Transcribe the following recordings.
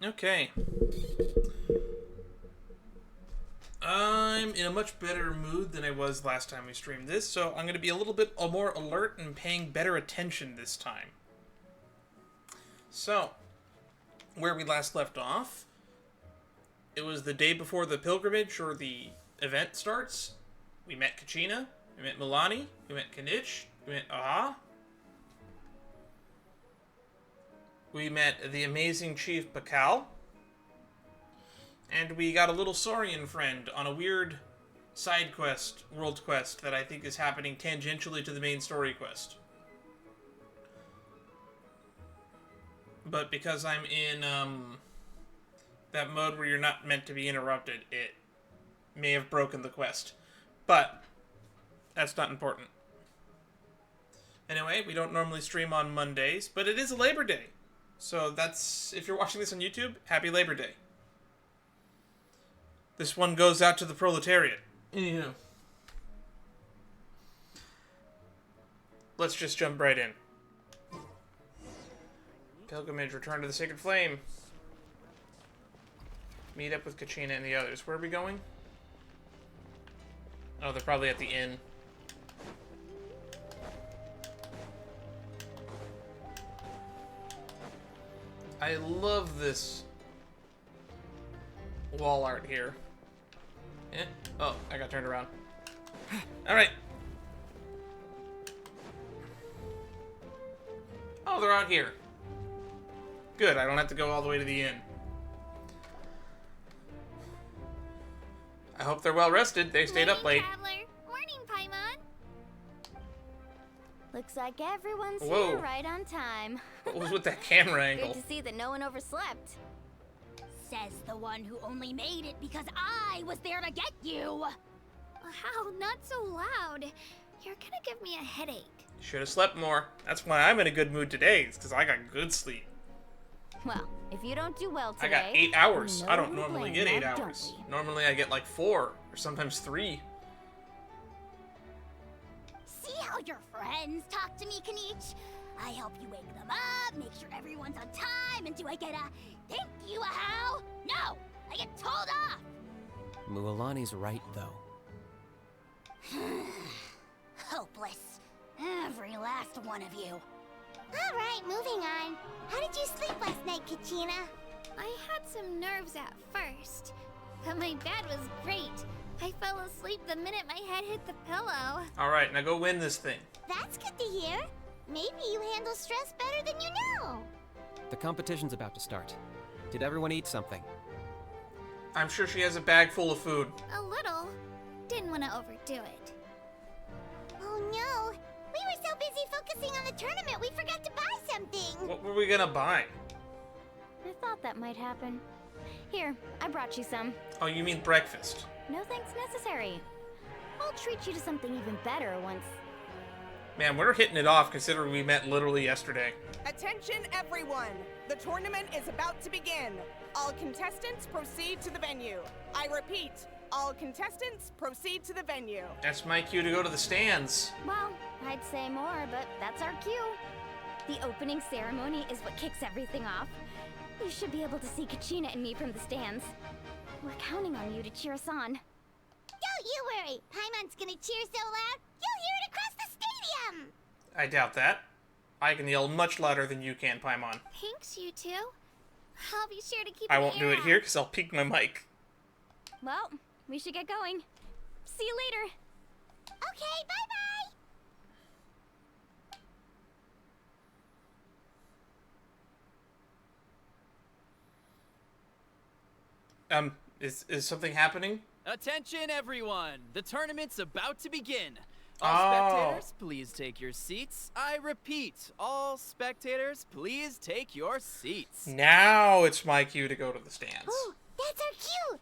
Okay. I'm in a much better mood than I was last time we streamed this, so I'm going to be a little bit more alert and paying better attention this time. So, where we last left off, it was the day before the pilgrimage or the event starts. We met Kachina, we met Mualani, we met Kanich, we met Aha. We met the amazing Chief Bakal. And we got a little Saurian friend on a weird side quest, world quest, that I think is happening tangentially to the main story quest. But because I'm in that mode where you're not meant to be interrupted, it may have broken the quest. But that's not important. Anyway, we don't normally stream on Mondays, but it is a Labor Day. So that's, if you're watching this on YouTube, happy Labor Day. This one goes out to the proletariat. Yeah. Let's just jump right in. Pilgrimage, return to the Sacred Flame. Meet up with Kachina and the others. Where are we going? Oh, they're probably at the inn. I love this wall art here. Eh? Oh, I got turned around. Alright. Oh, they're out here. Good, I don't have to go all the way to the inn. I hope they're well rested. They stayed up late. Traveler. Morning, Paimon. Looks like everyone's Whoa. here right on time. What was with that camera angle? Good to see that no one overslept. Says the one who only made it because I was there to get you! How? Not so loud. You're gonna give me a headache. Should have slept more. That's why I'm in a good mood today. It's because I got good sleep. Well, if you don't do well today... I got 8 hours. we I know don't who normally blame get 8 that, don't hours. we? Normally I get like 4, or sometimes 3. See how your friends talk to me, Kanich? I help you wake them up, make sure everyone's on time, and do I get a thank you, how? No! I get told off! Mualani's right, though. Hopeless. Every last one of you. All right, moving on. How did you sleep last night, Kachina? I had some nerves at first, but my bed was great. I fell asleep the minute my head hit the pillow. Alright, now go win this thing. That's good to hear. Maybe you handle stress better than you know. The competition's about to start. Did everyone eat something? I'm sure she has a bag full of food. A little. Didn't want to overdo it. Oh no, we were so busy focusing on the tournament we forgot to buy something. What were we gonna buy? I thought that might happen. Here, I brought you some. Oh, you mean breakfast. No thanks necessary. I'll treat you to something even better once. Man, we're hitting it off considering we met literally yesterday. Attention everyone! The tournament is about to begin. All contestants proceed to the venue. I repeat, all contestants proceed to the venue. That's my cue to go to the stands. Well, I'd say more, but that's our cue. The opening ceremony is what kicks everything off. You should be able to see Kachina and me from the stands. We're counting on you to cheer us on. Don't you worry. Paimon's gonna cheer so loud, you'll hear it across the stadium. I doubt that. I can yell much louder than you can, Paimon. Thanks, you two. I'll be sure to keep I an won't do ear it out. here because I'll peak my mic. Well, we should get going. See you later. Okay, bye-bye. Is something happening? Attention everyone! The tournament's about to begin. Oh. All spectators, please take your seats. I repeat, all spectators, please take your seats. Now it's my cue to go to the stands. Oh, that's our cue.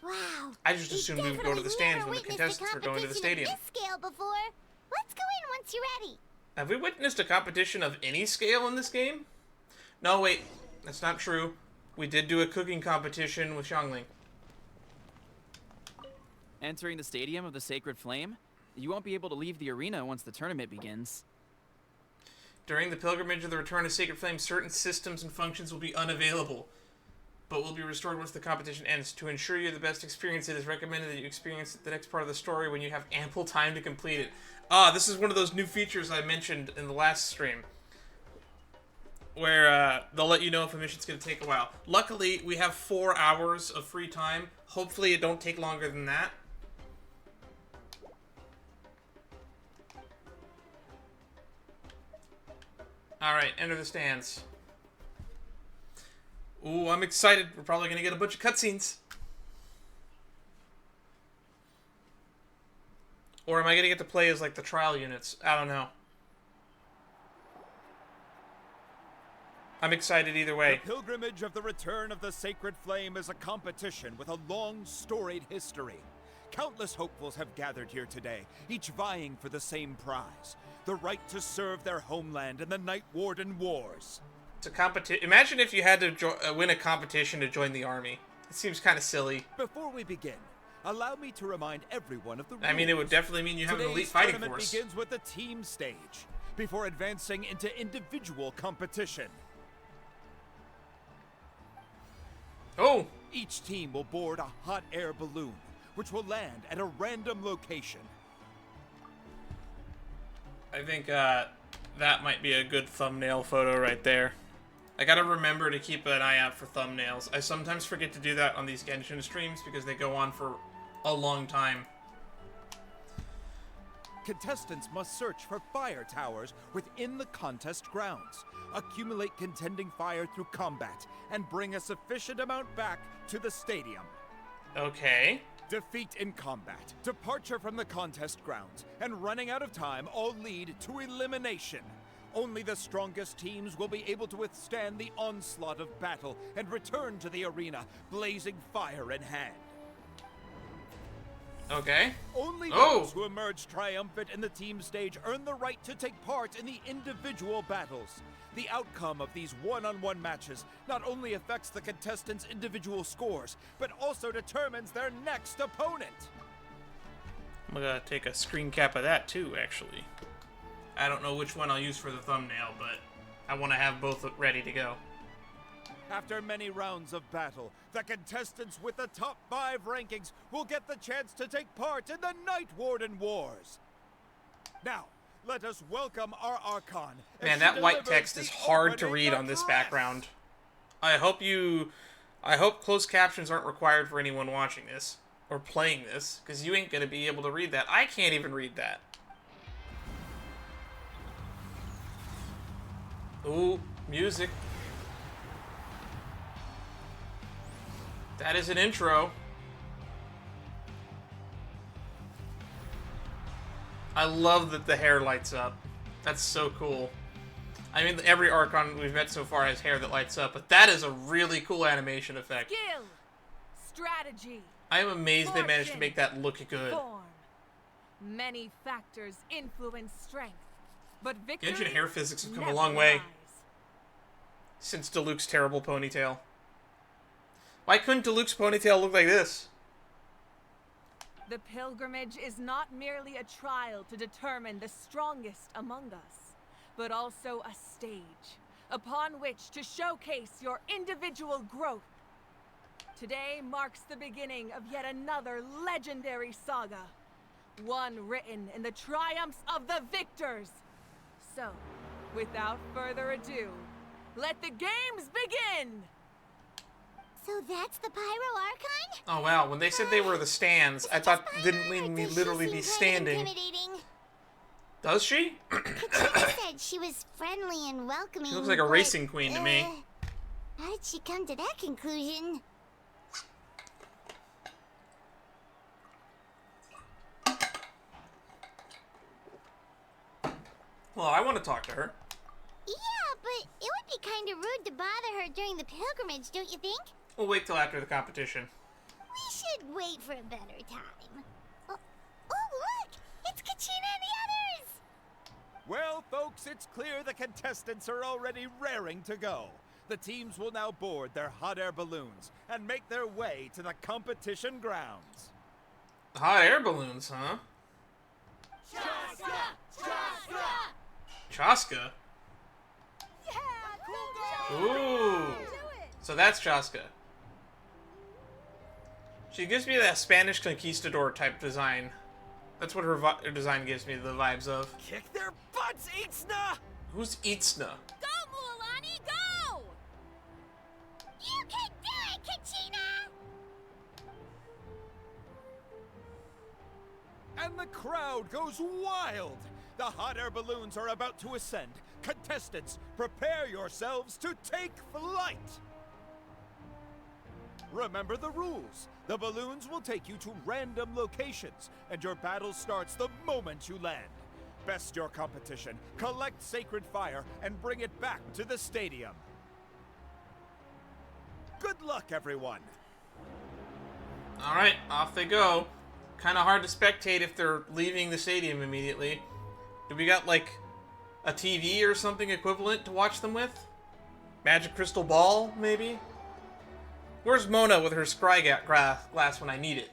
Wow. I just we've assumed we would go to the definitely stands never when the witnessed contestants were going to the competition stadium. of this scale before. Let's go in once you're ready. Have we witnessed a competition of any scale in this game? No, wait. That's not true. We did do a cooking competition with Xiangling. Entering the stadium of the Sacred Flame, you won't be able to leave the arena once the tournament begins. During the pilgrimage of the return of Sacred Flame, certain systems and functions will be unavailable. but will be restored once the competition ends. To ensure you the best experience, it is recommended that you experience the next part of the story when you have ample time to complete it. This is one of those new features I mentioned in the last stream, where they'll let you know if a mission's going to take a while. Luckily, we have 4 hours of free time. Hopefully it don't take longer than that. Alright, enter the stands. Ooh, I'm excited. We're probably going to get a bunch of cutscenes. Or am I going to get to play as, like, the trial units? I don't know. I'm excited either way. The Pilgrimage of the Return of the Sacred Flame is a competition with a long, storied history. Countless hopefuls have gathered here today, each vying for the same prize: the right to serve their homeland in the Night Warden Wars. It's a competition. Imagine if you had to win a competition to join the army. It seems kind of silly. Before we begin, allow me to remind everyone of the rules. I mean, it would definitely mean you have an elite fighting force. Today's tournament begins with the team stage, before advancing into individual competition. Oh! Each team will board a hot air balloon, which will land at a random location. I think that might be a good thumbnail photo right there. I gotta remember to keep an eye out for thumbnails. I sometimes forget to do that on these Genshin streams because they go on for a long time. Contestants must search for fire towers within the contest grounds, accumulate contending fire through combat, and bring a sufficient amount back to the stadium. Okay. Defeat in combat, departure from the contest grounds, and running out of time all lead to elimination. Only the strongest teams will be able to withstand the onslaught of battle and return to the arena, blazing fire in hand. Okay. Only those who emerge triumphant in the team stage earn the right to take part in the individual battles. The outcome of these one-on-one matches not only affects the contestants' individual scores, but also determines their next opponent. I'm gonna take a screen cap of that too, actually. I don't know which one I'll use for the thumbnail, but I want to have both ready to go. After many rounds of battle, the contestants with the top 5 rankings will get the chance to take part in the Night Warden Wars. Now, let us welcome our Archon. Man, that white text is hard to read on this background. I hope closed captions aren't required for anyone watching this or playing this, because you ain't gonna be able to read that. I can't even read that. Ooh, music. That is an intro. I love that the hair lights up. That's so cool. I mean, every Archon we've met so far has hair that lights up, but that is a really cool animation effect. Skill, strategy. I am amazed they managed to make that look good. Form. Many factors influence strength, but victory Genshin hair physics have come a never long way lies. since Diluc's terrible ponytail. Why couldn't Diluc's ponytail look like this? The pilgrimage is not merely a trial to determine the strongest among us, but also a stage upon which to showcase your individual growth. Today marks the beginning of yet another legendary saga, one written in the triumphs of the victors. So, without further ado, let the games begin! So that's the Pyro Archon? Oh wow, when they said they were the stands, I thought didn't mean we literally be standing. Intimidating. Does she? Katrina said she was friendly and welcoming. She looks like a racing queen to me. How did she come to that conclusion? Well, I want to talk to her. Yeah, but it would be kind of rude to bother her during the pilgrimage, don't you think? We'll wait till after the competition. We should wait for a better time. Oh, look! It's Kachina and the others! Well, folks, it's clear the contestants are already raring to go. The teams will now board their hot air balloons and make their way to the competition grounds. Hot air balloons, huh? Chaska! Chaska! Chaska? Yeah, cool girl! Ooh. So that's Chaska. She gives me that Spanish conquistador type design. That's what her design gives me the vibes of. Kick their butts, Itzna! Who's Itzna? Go, Mualani, go! You can do it, Kachina! And the crowd goes wild! The hot air balloons are about to ascend. Contestants, prepare yourselves to take flight! Remember the rules. The balloons will take you to random locations, and your battle starts the moment you land. Best your competition, collect sacred fire, and bring it back to the stadium. Good luck, everyone! Alright, off they go. Kind of hard to spectate if they're leaving the stadium immediately. Do we got, like, a TV or something equivalent to watch them with? Magic crystal ball, maybe? Where's Mona with her scry glass when I need it?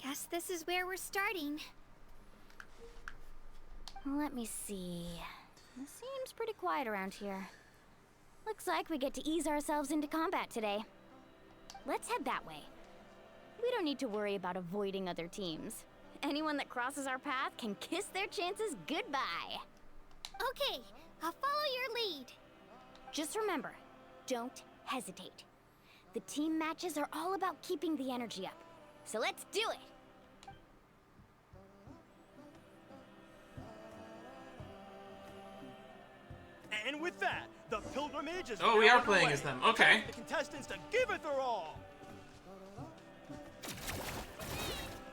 Guess this is where we're starting. Let me see. It seems pretty quiet around here. Looks like we get to ease ourselves into combat today. Let's head that way. We don't need to worry about avoiding other teams. Anyone that crosses our path can kiss their chances goodbye. Okay, I'll follow your lead. Just remember, don't hesitate. The team matches are all about keeping the energy up. So let's do it! And with that, the pilgrimage is Oh, we are now playing underway. as them. Okay. The contestants to give it their all.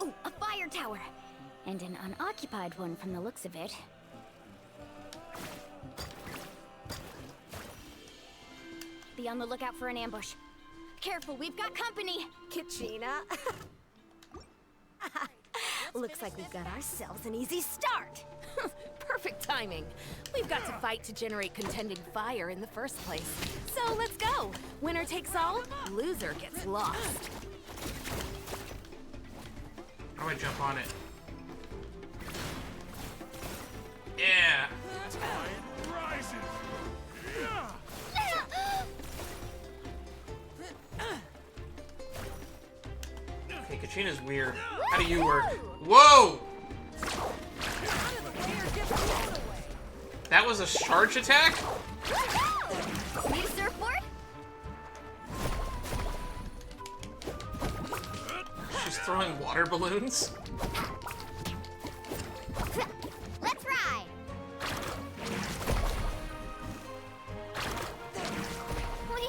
Ooh, a fire tower! And an unoccupied one from the looks of it. Be on the lookout for an ambush. Careful, we've got company! Kachina. Looks like we've got ourselves an easy start. Perfect timing. We've got to fight to generate contending fire in the first place. So let's go. Winner takes all, loser gets lost. How do I jump on it? Yeah! Rises! Okay, Kachina's weird. How do you work? Whoa! That was a charge attack? Need a surfboard? She's throwing water balloons? Let's ride. We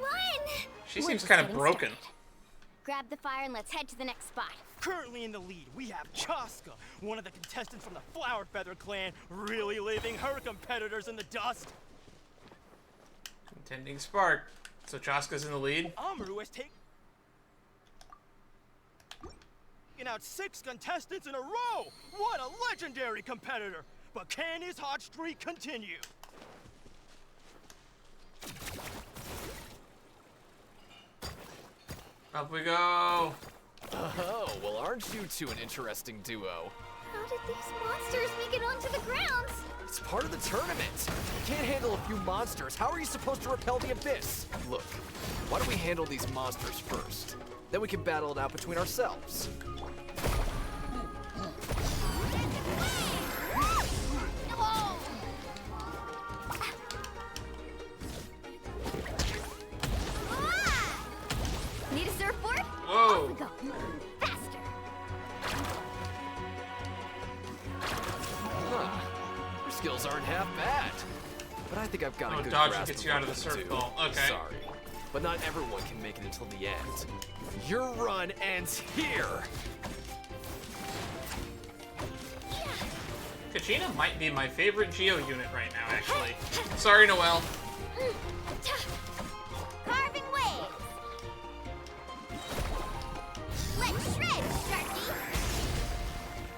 won. She seems kind of broken. Grab the fire and let's head to the next spot. Currently in the lead, we have Chaska, one of the contestants from the Flower Feather clan, really leaving her competitors in the dust. Contending spark. So Chaska's in the lead? Amaru has taken out 6 contestants in a row! What a legendary competitor! But can his hot streak continue? Up we go! Oh, well, aren't you two an interesting duo? How did these monsters make it onto the grounds? It's part of the tournament. You can't handle a few monsters. How are you supposed to repel the abyss? Look, why don't we handle these monsters first? Then we can battle it out between ourselves. Need a surfboard? Whoa! Off we go. Faster! Huh. Your skills aren't half bad. But I think I've got a good dodging grasp gets of you out what of the I surf can ball. do. Okay. Sorry. But not everyone can make it until the end. Your run ends here. Kachina might be my favorite Geo unit right now, actually. Sorry, Noelle. Carving waves. Let's shred, Sharky.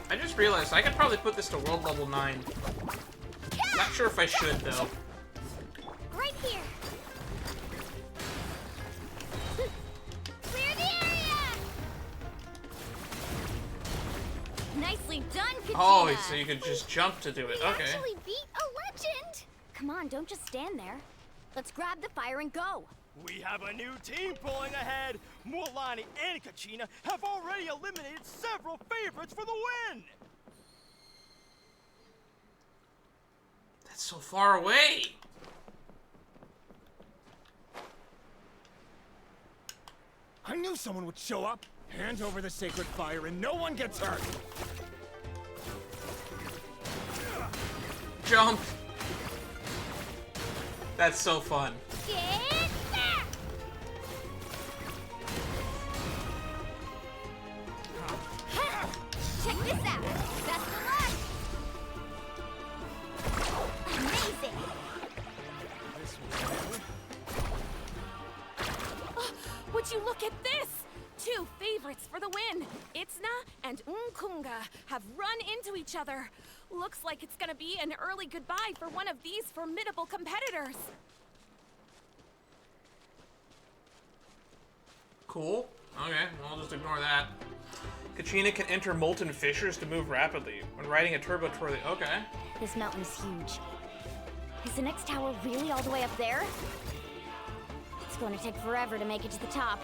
I just realized I could probably put this to world level 9. Not sure if I should, though. Right here. Clear the area. Nicely done, Kachina! Oh, so you could just jump to do it. We Okay. actually beat a legend. Come on, don't just stand there. Let's grab the fire and go. We have a new team pulling ahead. Mualani and Kachina have already eliminated several favorites for the win. That's so far away. I knew someone would show up. Hand over the sacred fire and no one gets hurt. Jump. That's so fun. Get back! Check this out. Best of luck. Amazing. Would you look at this? 2 favorites for the win. Itzna and Unkunga have run into each other. Looks like it's gonna be an early goodbye for one of these formidable competitors. Cool. Okay, well, I'll just ignore that. Kachina can enter molten fissures to move rapidly when riding a turbo twirly. Okay. This mountain is huge. Is the next tower really all the way up there? It's going to take forever to make it to the top.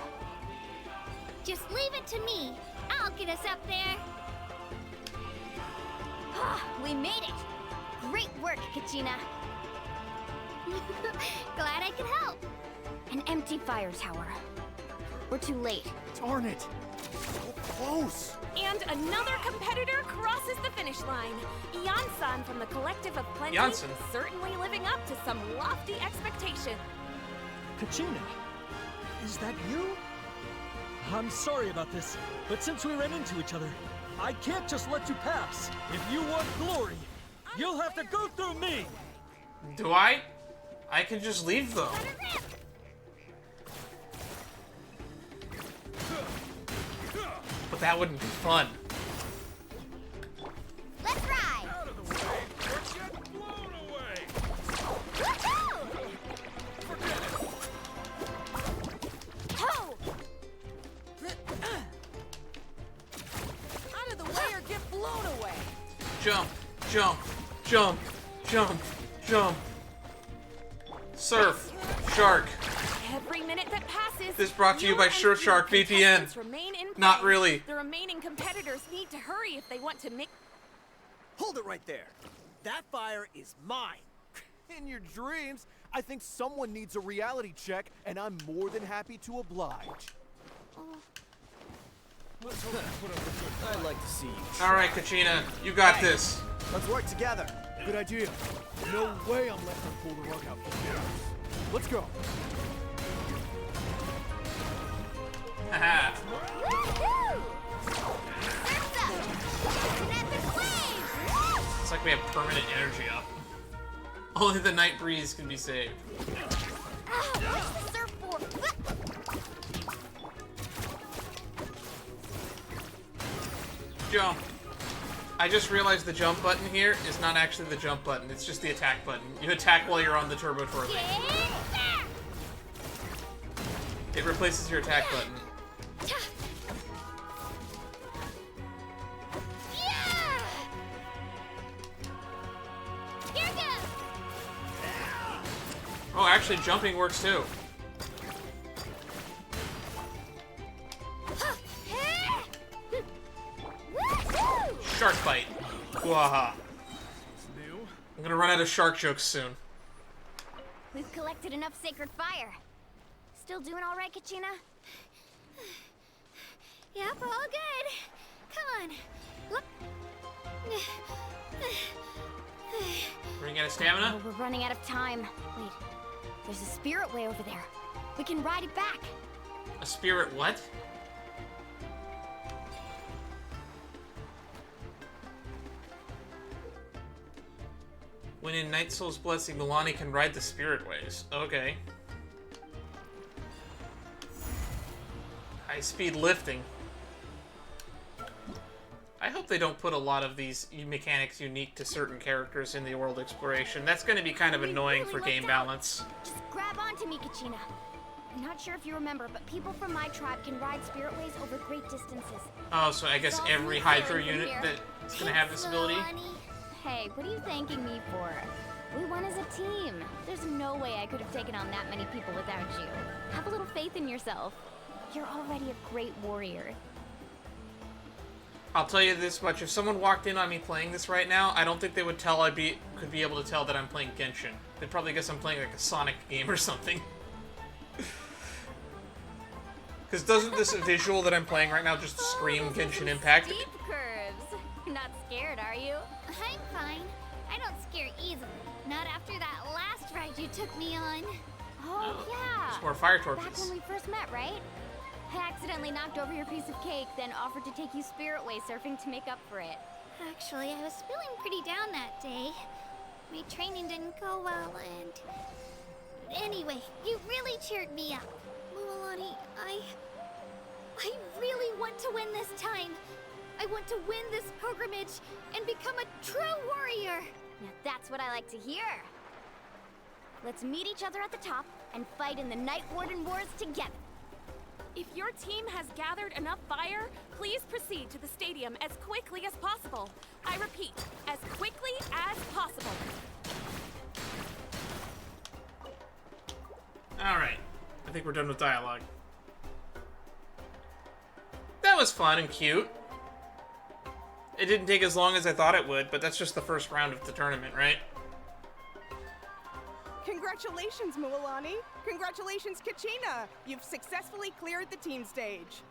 Just leave it to me. I'll get us up there. We made it! Great work, Kachina. Glad I could help. An empty fire tower. We're too late. Darn it. So close. And another competitor crosses the finish line. Jansan from the Collective of Plenty, Jansen. certainly living up to some lofty expectation. Kachina, is that you? I'm sorry about this, but since we ran into each other, I can't just let you pass. If you want glory, you'll have to go through me. Do I? I can just leave though. But that wouldn't be fun. Let's ride. Out of the way. Or get blown away. Woohoo! Forget it. Ho! Out of the way or get blown away. Jump, jump, jump, jump, jump. Surf, shark. Every minute that passes, This brought to you by and Surfshark fewer VPN. contestants remain in Not play. really. The remaining competitors need to hurry if they want to make. Hold it right there. That fire is mine. In your dreams, I think someone needs a reality check, and I'm more than happy to oblige. I'd like to see you. All right, Kachina, you got this. Let's work together. Good idea. No way I'm letting her pull the rug out from here. Let's go. Haha. Woohoo! Surf's up! Looking at the flames! It's like we have permanent energy up. Only the night breeze can be saved. Where's the surfboard? Jump. I just realized the jump button here is not actually the jump button. It's just the attack button. You attack while you're on the turbo twirly. It replaces your attack button. Here goes! Oh, actually, jumping works too. Shark bite. Waha. I'm gonna run out of shark jokes soon. We've collected enough sacred fire. Still doing all right, Kachina? Yep, all good. Come on. Look. Running out of stamina? Oh, we're running out of time. Wait, there's a spirit way over there. We can ride it back. A spirit what? When in Night Soul's Blessing, Mualani can ride the spirit ways. Okay. High-speed lifting. I hope they don't put a lot of these mechanics unique to certain characters in the world exploration. That's going to be kind of annoying for game balance. Just grab onto me, Kachina. I'm not sure if you remember, but people from my tribe can ride spirit ways over great distances. Oh, so I guess every Hydra unit that's going to have this ability? Hey, what are you thanking me for? We won as a team. There's no way I could have taken on that many people without you. Have a little faith in yourself. You're already a great warrior. I'll tell you this much, if someone walked in on me playing this right now, I don't think they would could be able to tell that I'm playing Genshin. They'd probably guess I'm playing like a Sonic game or something. Because doesn't this visual that I'm playing right now just scream Genshin Impact? Steep curves. You're not scared, are you? I'm fine. I don't scare easily. Not after that last ride you took me on. Oh, yeah. It's more fire torches. Back when we first met, right? I accidentally knocked over your piece of cake, then offered to take you Spirit Way surfing to make up for it. Actually, I was feeling pretty down that day. My training didn't go well, and... Anyway, you really cheered me up. Mualani, I really want to win this time. I want to win this pilgrimage and become a true warrior. Now that's what I like to hear. Let's meet each other at the top and fight in the Night Warden Wars together. If your team has gathered enough fire, please proceed to the stadium as quickly as possible. I repeat, as quickly as possible. Alright. I think we're done with dialogue. That was fun and cute. It didn't take as long as I thought it would, but that's just the first round of the tournament, right? Congratulations, Mualani. Congratulations, Kachina. You've successfully cleared the team stage.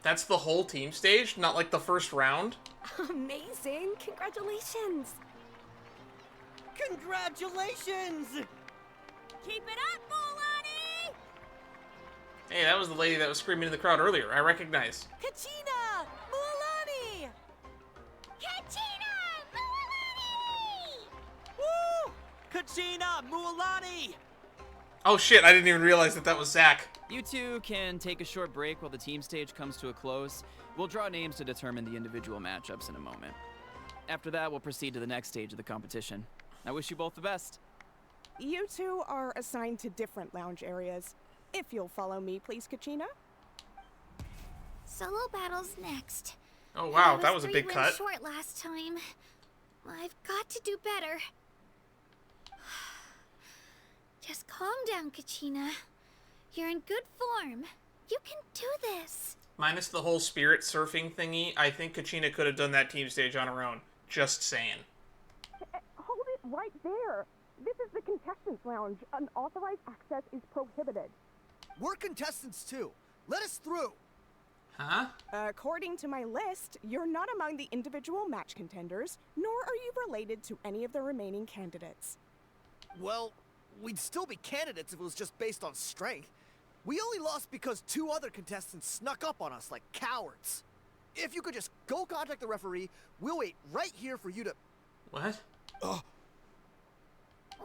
That's the whole team stage? Not like the first round? Amazing! Congratulations! Congratulations! Keep it up, Mualani! Hey, that was the lady that was screaming in the crowd earlier. I recognize. Kachina! Mualani! Kachina! Mualani! Woo! Kachina! Mualani! Oh shit, I didn't even realize that was Zach. You two can take a short break while the team stage comes to a close. We'll draw names to determine the individual matchups in a moment. After that, we'll proceed to the next stage of the competition. I wish you both the best. You two are assigned to different lounge areas. If you'll follow me, please, Kachina. Solo battles next. Oh wow, I that was a big wins cut. Short last time. I've got to do better. Just calm down, Kachina. You're in good form. You can do this. Minus the whole spirit surfing thingy, I think Kachina could have done that team stage on her own. Just saying. Hold it right there. This is the contestants' lounge. Unauthorized access is prohibited. We're contestants too. Let us through. Huh? According to my list, you're not among the individual match contenders, nor are you related to any of the remaining candidates. Well, we'd still be candidates if it was just based on strength. We only lost because 2 other contestants snuck up on us like cowards. If you could just go contact the referee, we'll wait right here for you to... What?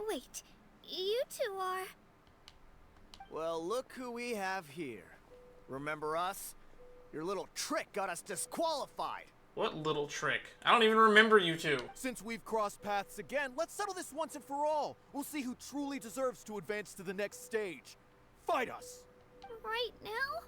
Wait, you two are... Well, look who we have here. Remember us? Your little trick got us disqualified. What little trick? I don't even remember you two. Since we've crossed paths again, let's settle this once and for all. We'll see who truly deserves to advance to the next stage. Fight us! Right now?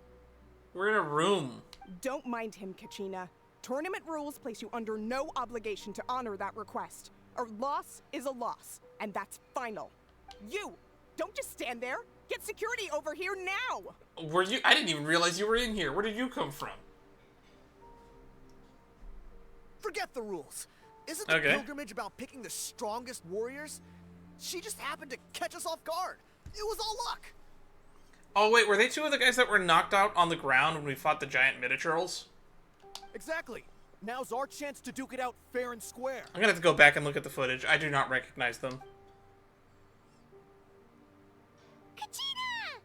We're in a room. Don't mind him, Kachina. Tournament rules place you under no obligation to honor that request. A loss is a loss, and that's final. You! Don't just stand there! Get security over here now! Were you? I didn't even realize you were in here. Where did you come from? Forget the rules. Isn't the pilgrimage about picking the strongest warriors? She just happened to catch us off guard. It was all luck. Oh wait, were they 2 of the guys that were knocked out on the ground when we fought the giant miniatures? Exactly. Now's our chance to duke it out fair and square. I'm gonna have to go back and look at the footage. I do not recognize them. Kachina!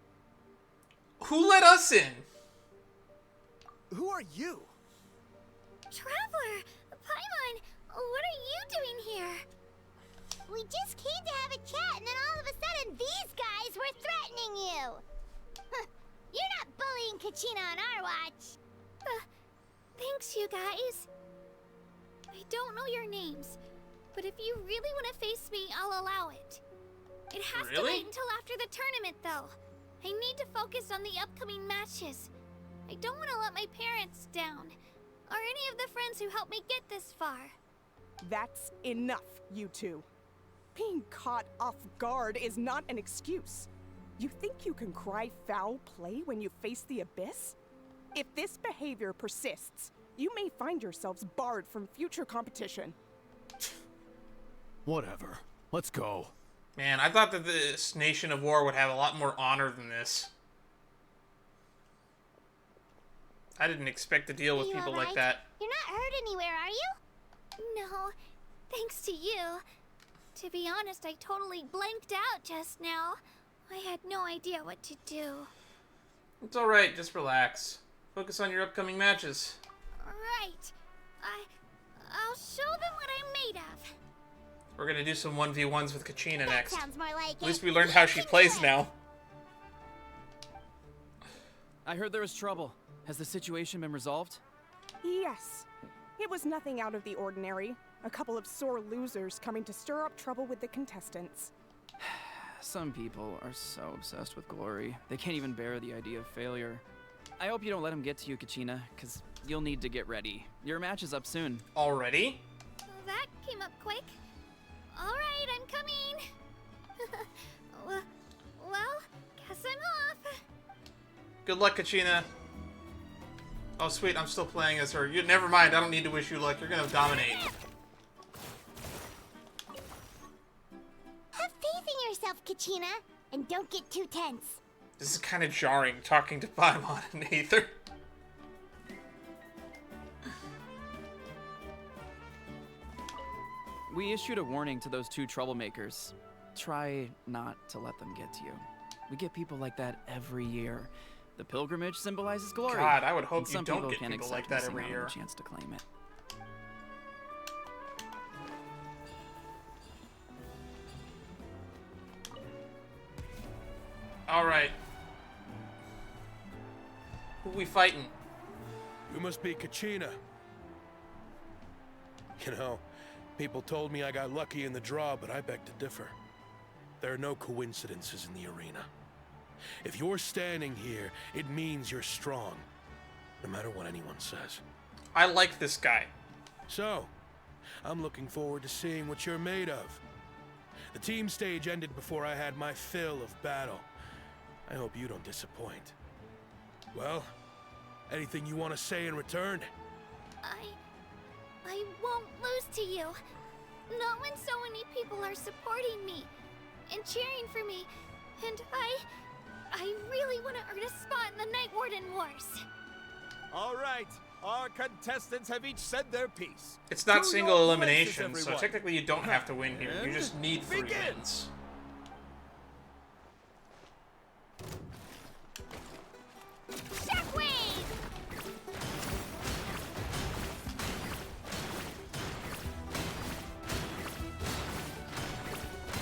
Who let us in? Who are you? Traveler! Paimon! What are you doing here? We just came to have a chat, and then all of a sudden, these guys were threatening you! You're not bullying Kachina on our watch! Thanks, you guys. I don't know your names, but if you really want to face me, I'll allow it. It has to wait until after the tournament, though. I need to focus on the upcoming matches. I don't want to let my parents down, or any of the friends who helped me get this far. That's enough, you two. Being caught off guard is not an excuse. You think you can cry foul play when you face the abyss? If this behavior persists, you may find yourselves barred from future competition. Whatever. Let's go. Man, I thought that this Nation of War would have a lot more honor than this. I didn't expect to deal with You people alright? like that. You're not hurt anywhere, are you? No, thanks to you. To be honest, I totally blanked out just now. I had no idea what to do. It's alright, just relax. Focus on your upcoming matches. Right. I'll show them what I'm made of. We're gonna do some 1v1s with Kachina next. Sounds more like At least we learned how she plays now. I heard there was trouble. Has the situation been resolved? Yes. It was nothing out of the ordinary. A couple of sore losers coming to stir up trouble with the contestants. Some people are so obsessed with glory, they can't even bear the idea of failure. I hope you don't let him get to you, Kachina, because you'll need to get ready. Your match is up soon. Already? That came up quick. Alright, I'm coming. well, guess I'm off. Good luck, Kachina. Oh, sweet, I'm still playing as her. Never mind, I don't need to wish you luck. You're gonna dominate. Have faith in yourself, Kachina, and don't get too tense. This is kind of jarring, talking to Paimon and Aether. We issued a warning to those two troublemakers. Try not to let them get to you. We get people like that every year. The pilgrimage symbolizes glory. God, I would hope and you some don't people get can't people accept like that missing every out on year. the chance to claim it. Alright. Who we fighting? You must be Kachina. You know, people told me I got lucky in the draw, but I beg to differ. There are no coincidences in the arena. If you're standing here, it means you're strong, no matter what anyone says. I like this guy. So, I'm looking forward to seeing what you're made of. The team stage ended before I had my fill of battle. I hope you don't disappoint. Well, anything you want to say in return? I won't lose to you. Not when so many people are supporting me and cheering for me. And I really want to earn a spot in the Night Warden Wars. All right, our contestants have each said their piece. It's not To single your elimination, places, so everyone. technically you don't have to win here. You And just need 3 begin. wins. Shockwave!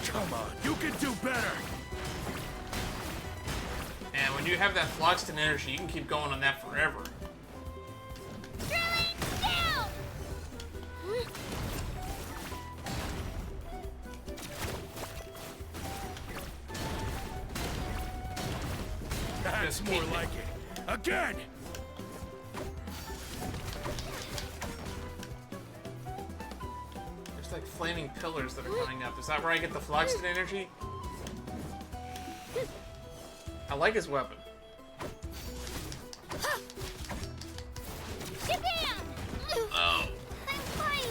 Come on, you can do better! And when you have that Phloxton energy, you can keep going on that forever. Drilling down! That's more like it. Again! There's like flaming pillars that are coming up. Is that where I get the Phloxton energy? I like his weapon. Shabam! Oh. I'm fine.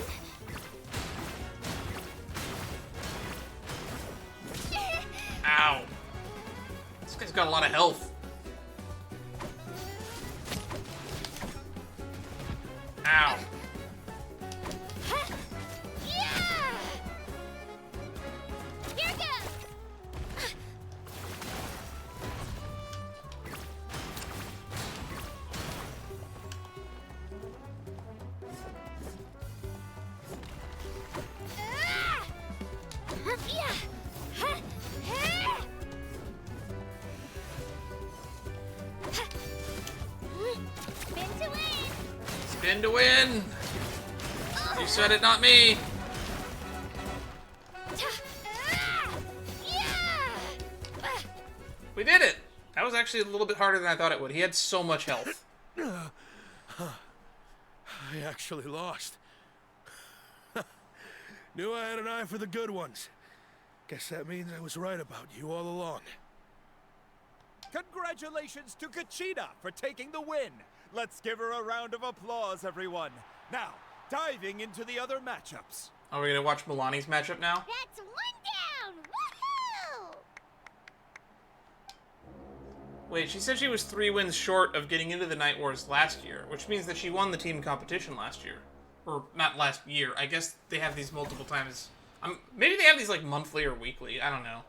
Ow. This guy's got a lot of health. Ow. Yeah! Here goes! Spin to win! Spin to win. You said it, not me. We did it. That was actually a little bit harder than I thought it would. He had so much health. I actually lost. Knew I had an eye for the good ones. Guess that means I was right about you all along. Congratulations to Kachina for taking the win. Let's give her a round of applause, everyone. Now, diving into the other matchups. Are we gonna watch Mualani's matchup now? That's one down! Woohoo! Wait, she said she was 3 wins short of getting into the Night Wars last year, which means that she won the team competition last year. Or, not last year. I guess they have these multiple times. Maybe they have these, like, monthly or weekly. I don't know.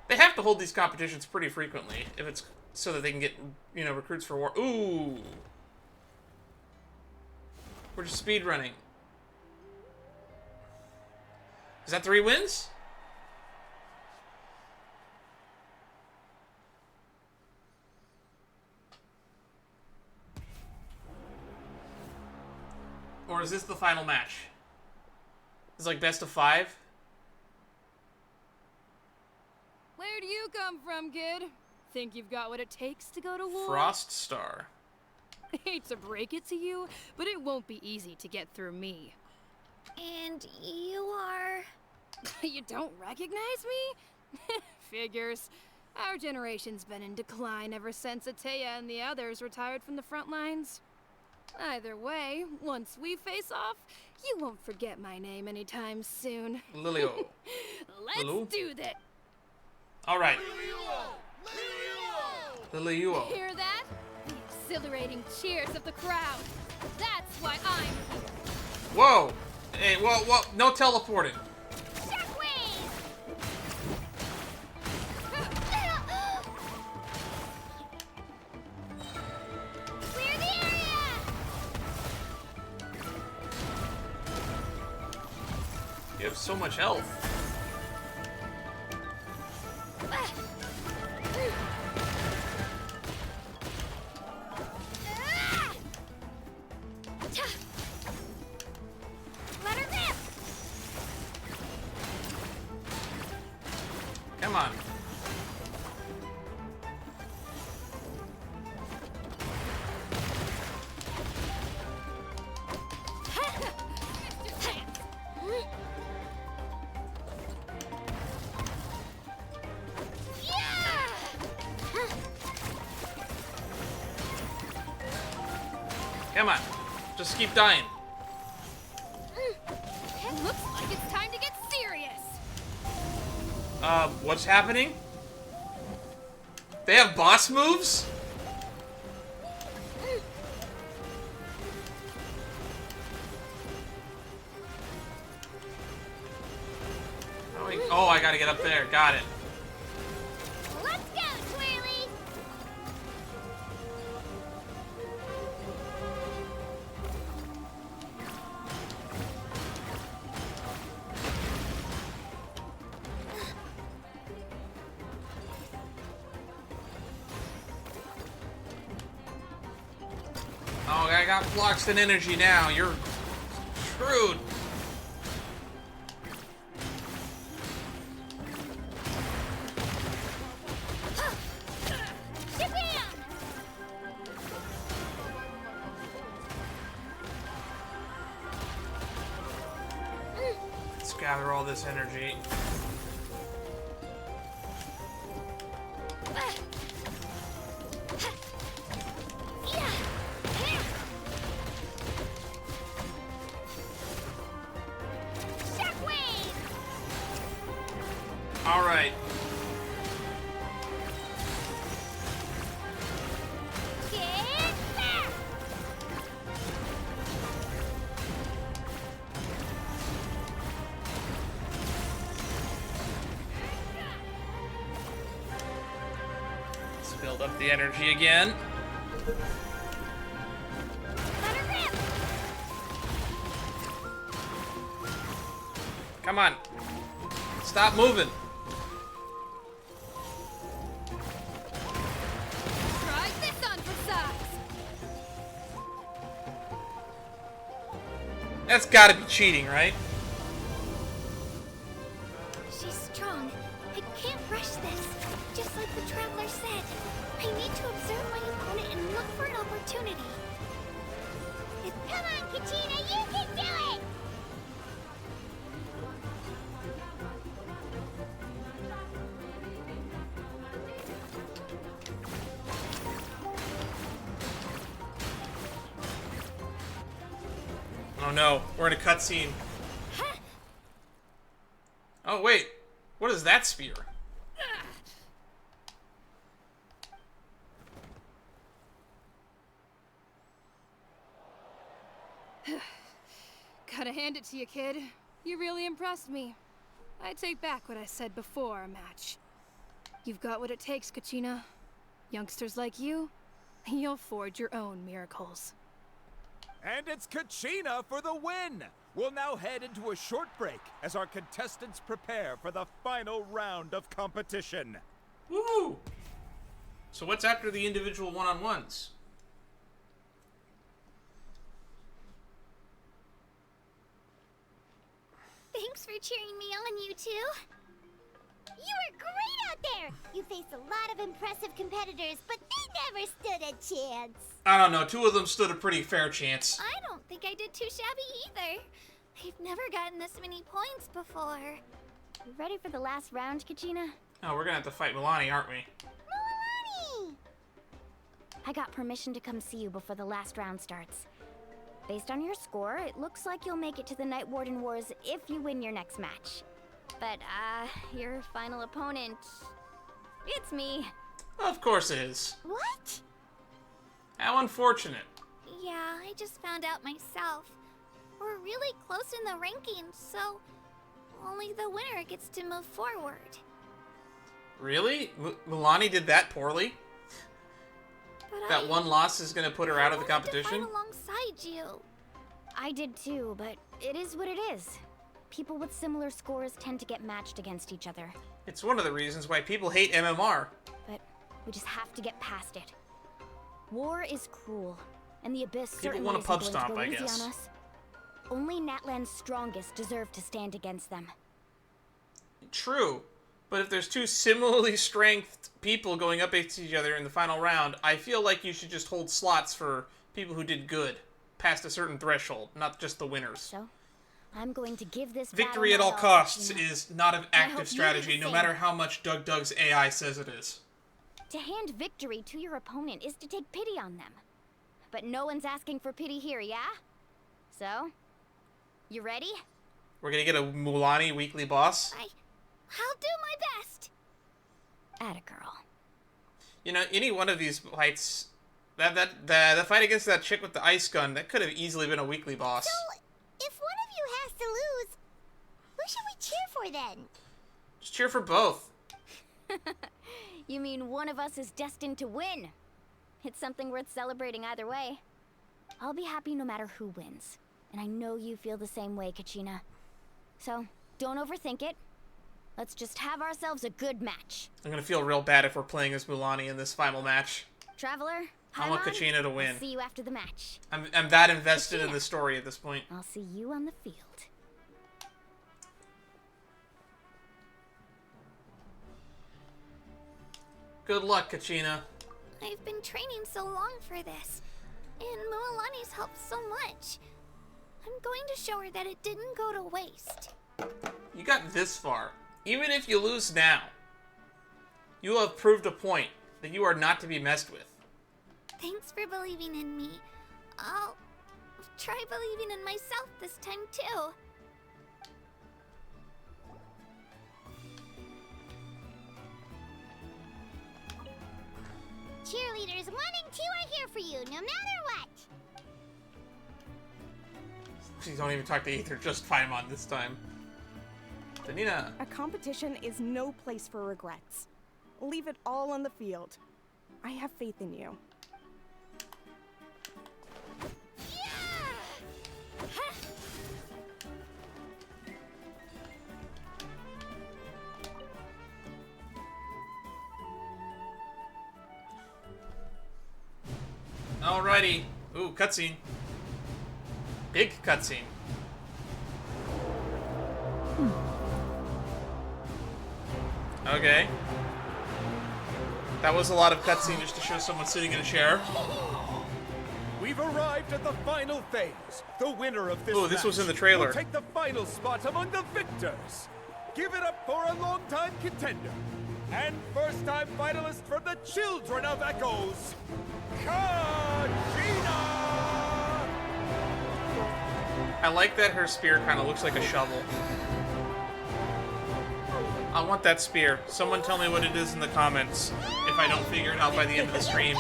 They have to hold these competitions pretty frequently, if it's so that they can get, you know, recruits for war. Ooh! We're just speedrunning. Is that 3 wins? Or is this the final match? It's like best of 5? Where do you come from, kid? Think you've got what it takes to go to war? Frost Star. Hate to break it to you, but it won't be easy to get through me. And you are... You don't recognize me? Figures. Our generation's been in decline ever since Atea and the others retired from the front lines. Either way, once we face off, you won't forget my name anytime soon. Lilio. Let's Lilu? do this. Alright. Lilio. Hear that? The exhilarating cheers of the crowd. That's why I'm here. Whoa! Hey, whoa, no teleporting. Clear the area! You have so much health. Let her rip! Come on. Come on. Just keep dying. It looks like it's time to get serious. What's happening? They have boss moves? Oh, I gotta get up there. Got it. Let's go, Twirly! Oh, I got flux and energy now. You're screwed. Let's gather all this energy. All right. Let's build up the energy again. Come on. Stop moving. Try this on for size. That's gotta be cheating, right? She's strong. I can't rush this. Just like the Traveler said. I need to observe my opponent and look for an opportunity. Come on, Kachina, you can do it! Oh no, we're in a cutscene. Oh wait, what is that spear? Gotta hand it to you, kid. You really impressed me. I take back what I said before our match. You've got what it takes, Kachina. Youngsters like you, you'll forge your own miracles. And it's Kachina for the win! We'll now head into a short break as our contestants prepare for the final round of competition. Woo! So what's after the individual one-on-ones? Thanks for cheering me on, you two. You were great out there! You faced a lot of impressive competitors, but they never stood a chance. I don't know, 2 of them stood a pretty fair chance. I don't think I did too shabby either. I've never gotten this many points before. You ready for the last round, Kachina? Oh, we're gonna have to fight Mualani, aren't we? Mualani! I got permission to come see you before the last round starts. Based on your score, it looks like you'll make it to the Night Warden Wars if you win your next match. But, your final opponent... it's me. Of course it is. What? How unfortunate. Yeah, I just found out myself. We're really close in the rankings, so only the winner gets to move forward. Really? Mualani did that poorly? But that one loss is gonna put her out of the competition? I wanted to fight alongside you. I did too, but it is what it is. People with similar scores tend to get matched against each other. It's one of the reasons why people hate MMR. But we just have to get past it. War is cruel, and the Abyss People certainly want a isn't pub going stomp, to go I easy guess. on us. Only Natlan's strongest deserve to stand against them. True. But if there's 2 similarly strengthed people going up against each other in the final round, I feel like you should just hold slots for people who did good, past a certain threshold, not just the winners. So, I'm going to give this Victory at battle all my costs Kachina. is not an I hope active you do strategy, the no same. matter how much Doug's AI says it is. To hand victory to your opponent is to take pity on them. But no one's asking for pity here, yeah? So, you ready? We're gonna get a Mualani weekly boss. I'll do my best. Atta girl. You know, any one of these fights, the fight against that chick with the ice gun, that could have easily been a weekly boss. So, if one of you has to lose, who should we cheer for then? Just cheer for both. You mean one of us is destined to win? It's something worth celebrating either way. I'll be happy no matter who wins. And I know you feel the same way, Kachina. So, don't overthink it. Let's just have ourselves a good match. I'm gonna feel real bad if we're playing as Mualani in this final match. Traveler, I want Paimon, Kachina to win. I'll see you after the match. I'm that invested in the story at this point. I'll see you on the field. Good luck, Kachina. I've been training so long for this, and Mualani's helped so much. I'm going to show her that it didn't go to waste. You got this far. Even if you lose now, you have proved a point that you are not to be messed with. Thanks for believing in me. I'll try believing in myself this time too. Cheerleaders 1 and 2 are here for you, no matter what. Please don't even talk to Ether, just Paimon this time. Danina. A competition is no place for regrets. Leave it all on the field. I have faith in you. Alrighty. Ooh, cutscene. Big cutscene. Okay. That was a lot of cutscene just to show someone sitting in a chair. We've arrived at the final phase. The winner of this Ooh, this match was in the trailer. will take the final spot among the victors. Give it up for a longtime contender and first-time finalist from the Children of Echoes, Kachina! I like that her spear kind of looks like a shovel. I want that spear. Someone tell me what it is in the comments if I don't figure it out by the end of the stream.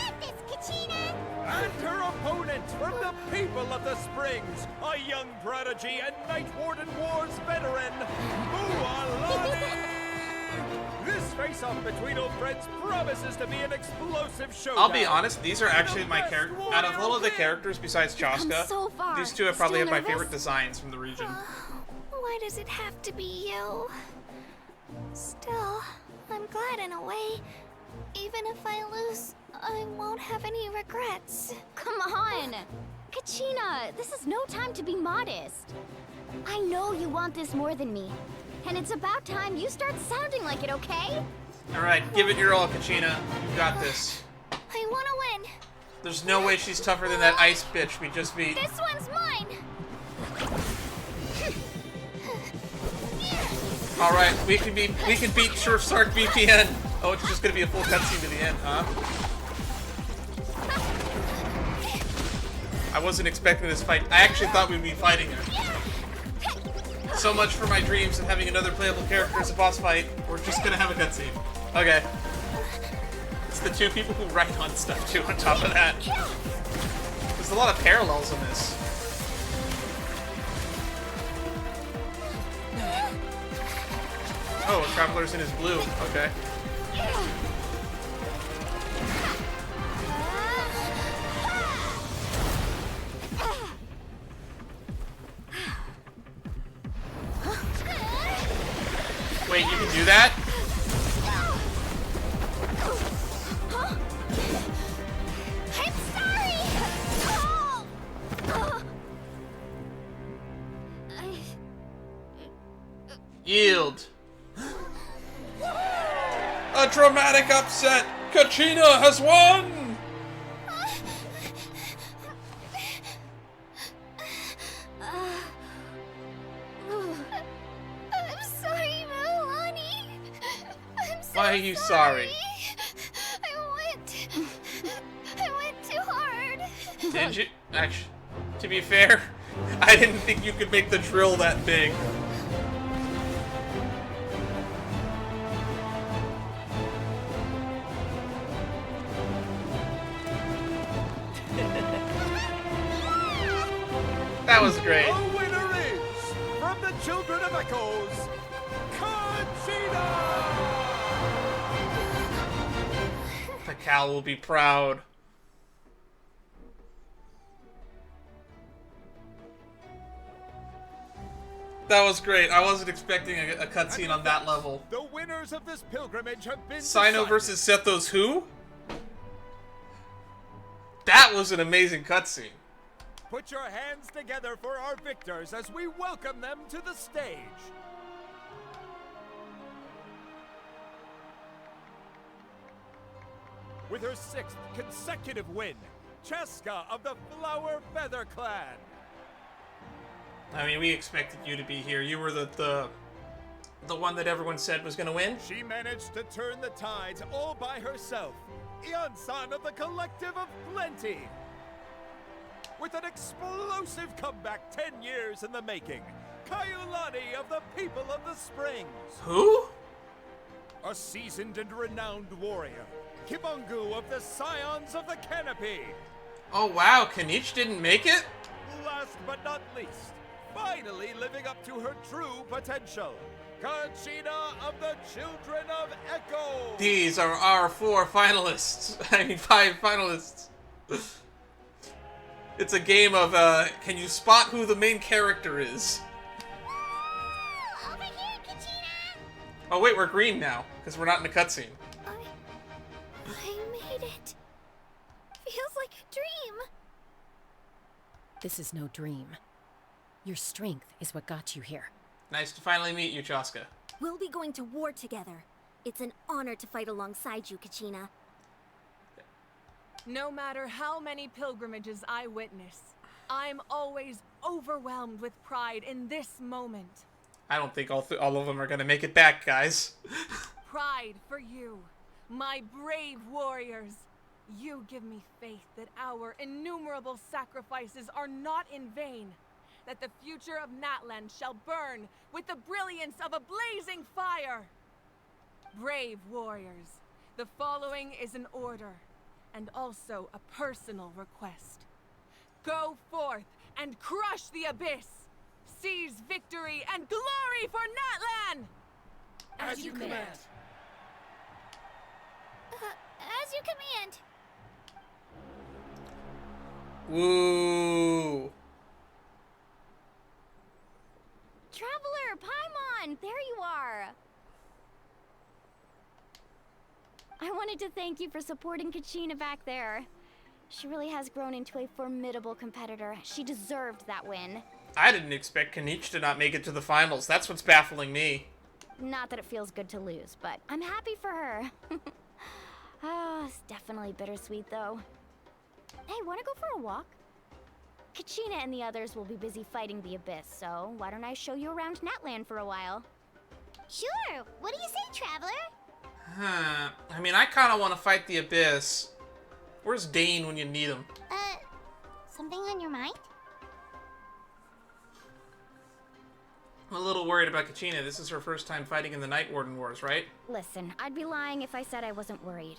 And her opponent from the people of the Springs, a young prodigy and Night Warden Wars veteran, Mualani! This face-off between old friends promises to be an explosive showdown. I'll be honest, these are actually my characters. Out of all of the characters besides Chaska, so far. these two have probably Still had my nervous? favorite designs from the region. Why does it have to be you? Still, I'm glad in a way. Even if I lose, I won't have any regrets. Come on! Kachina, this is no time to be modest. I know you want this more than me. And it's about time you start sounding like it, okay? Alright, give it your all, Kachina. You got this. I want to win. There's no way she's tougher than that ice bitch we just beat. This one's mine. Alright, we can beat Surfshark VPN. Oh, it's just gonna be a full cutscene to the end, huh? I wasn't expecting this fight. I actually thought we'd be fighting her. So much for my dreams of having another playable character as a boss fight. We're just gonna have a cutscene. Okay. It's the two people who write on stuff too, on top of that. There's a lot of parallels in this. Oh, Traveler's in his blue. Okay. Wait, you can do that? I'm sorry. Yield. A dramatic upset! Kachina has won! I'm sorry, Mualani. I'm so Why are you sorry? I went too hard. Did you? Actually, to be fair, I didn't think you could make the drill that big. That was great. The winner is, from the Children of Echoes, Kachina! The cow will be proud. That was great. I wasn't expecting a cutscene on that level. The winners of this pilgrimage have been Sino versus Sethos who? That was an amazing cutscene. Put your hands together for our victors as we welcome them to the stage. With her 6th consecutive win, Chaska of the Flower Feather Clan. I mean, we expected you to be here. You were the one that everyone said was gonna win. She managed to turn the tides all by herself. Ian-san of the Collective of Plenty. With an explosive comeback 10 years in the making, Kayulani of the People of the Springs. Who? A seasoned and renowned warrior, Kibungu of the Scions of the Canopy. Oh wow, Kanich didn't make it? Last but not least, finally living up to her true potential, Kachina of the Children of Echo. These are our 4 finalists. I mean, 5 finalists. It's a game of, can you spot who the main character is? Over here, Kachina. Oh wait, we're green now, because we're not in a cutscene. I made it. Feels like a dream. This is no dream. Your strength is what got you here. Nice to finally meet you, Chaska. We'll be going to war together. It's an honor to fight alongside you, Kachina. No matter how many pilgrimages I witness, I'm always overwhelmed with pride in this moment. I don't think all of them are gonna make it back, guys. Pride for you, my brave warriors. You give me faith that our innumerable sacrifices are not in vain, that the future of Natlan shall burn with the brilliance of a blazing fire. Brave warriors, the following is an order, and also a personal request. Go forth and crush the abyss! Seize victory and glory for Natlan! As you command. As you command. Woo! Traveler, Paimon, there you are. I wanted to thank you for supporting Kachina back there. She really has grown into a formidable competitor. She deserved that win. I didn't expect Kanich to not make it to the finals. That's what's baffling me. Not that it feels good to lose, but I'm happy for her. Ah, it's definitely bittersweet, though. Hey, wanna go for a walk? Kachina and the others will be busy fighting the Abyss, so why don't I show you around Natlan for a while? Sure. What do you say, Traveler? I mean, I kind of want to fight the Abyss. Where's Dane when you need him? Something on your mind? I'm a little worried about Kachina. This is her first time fighting in the Night Warden Wars, right? Listen, I'd be lying if I said I wasn't worried.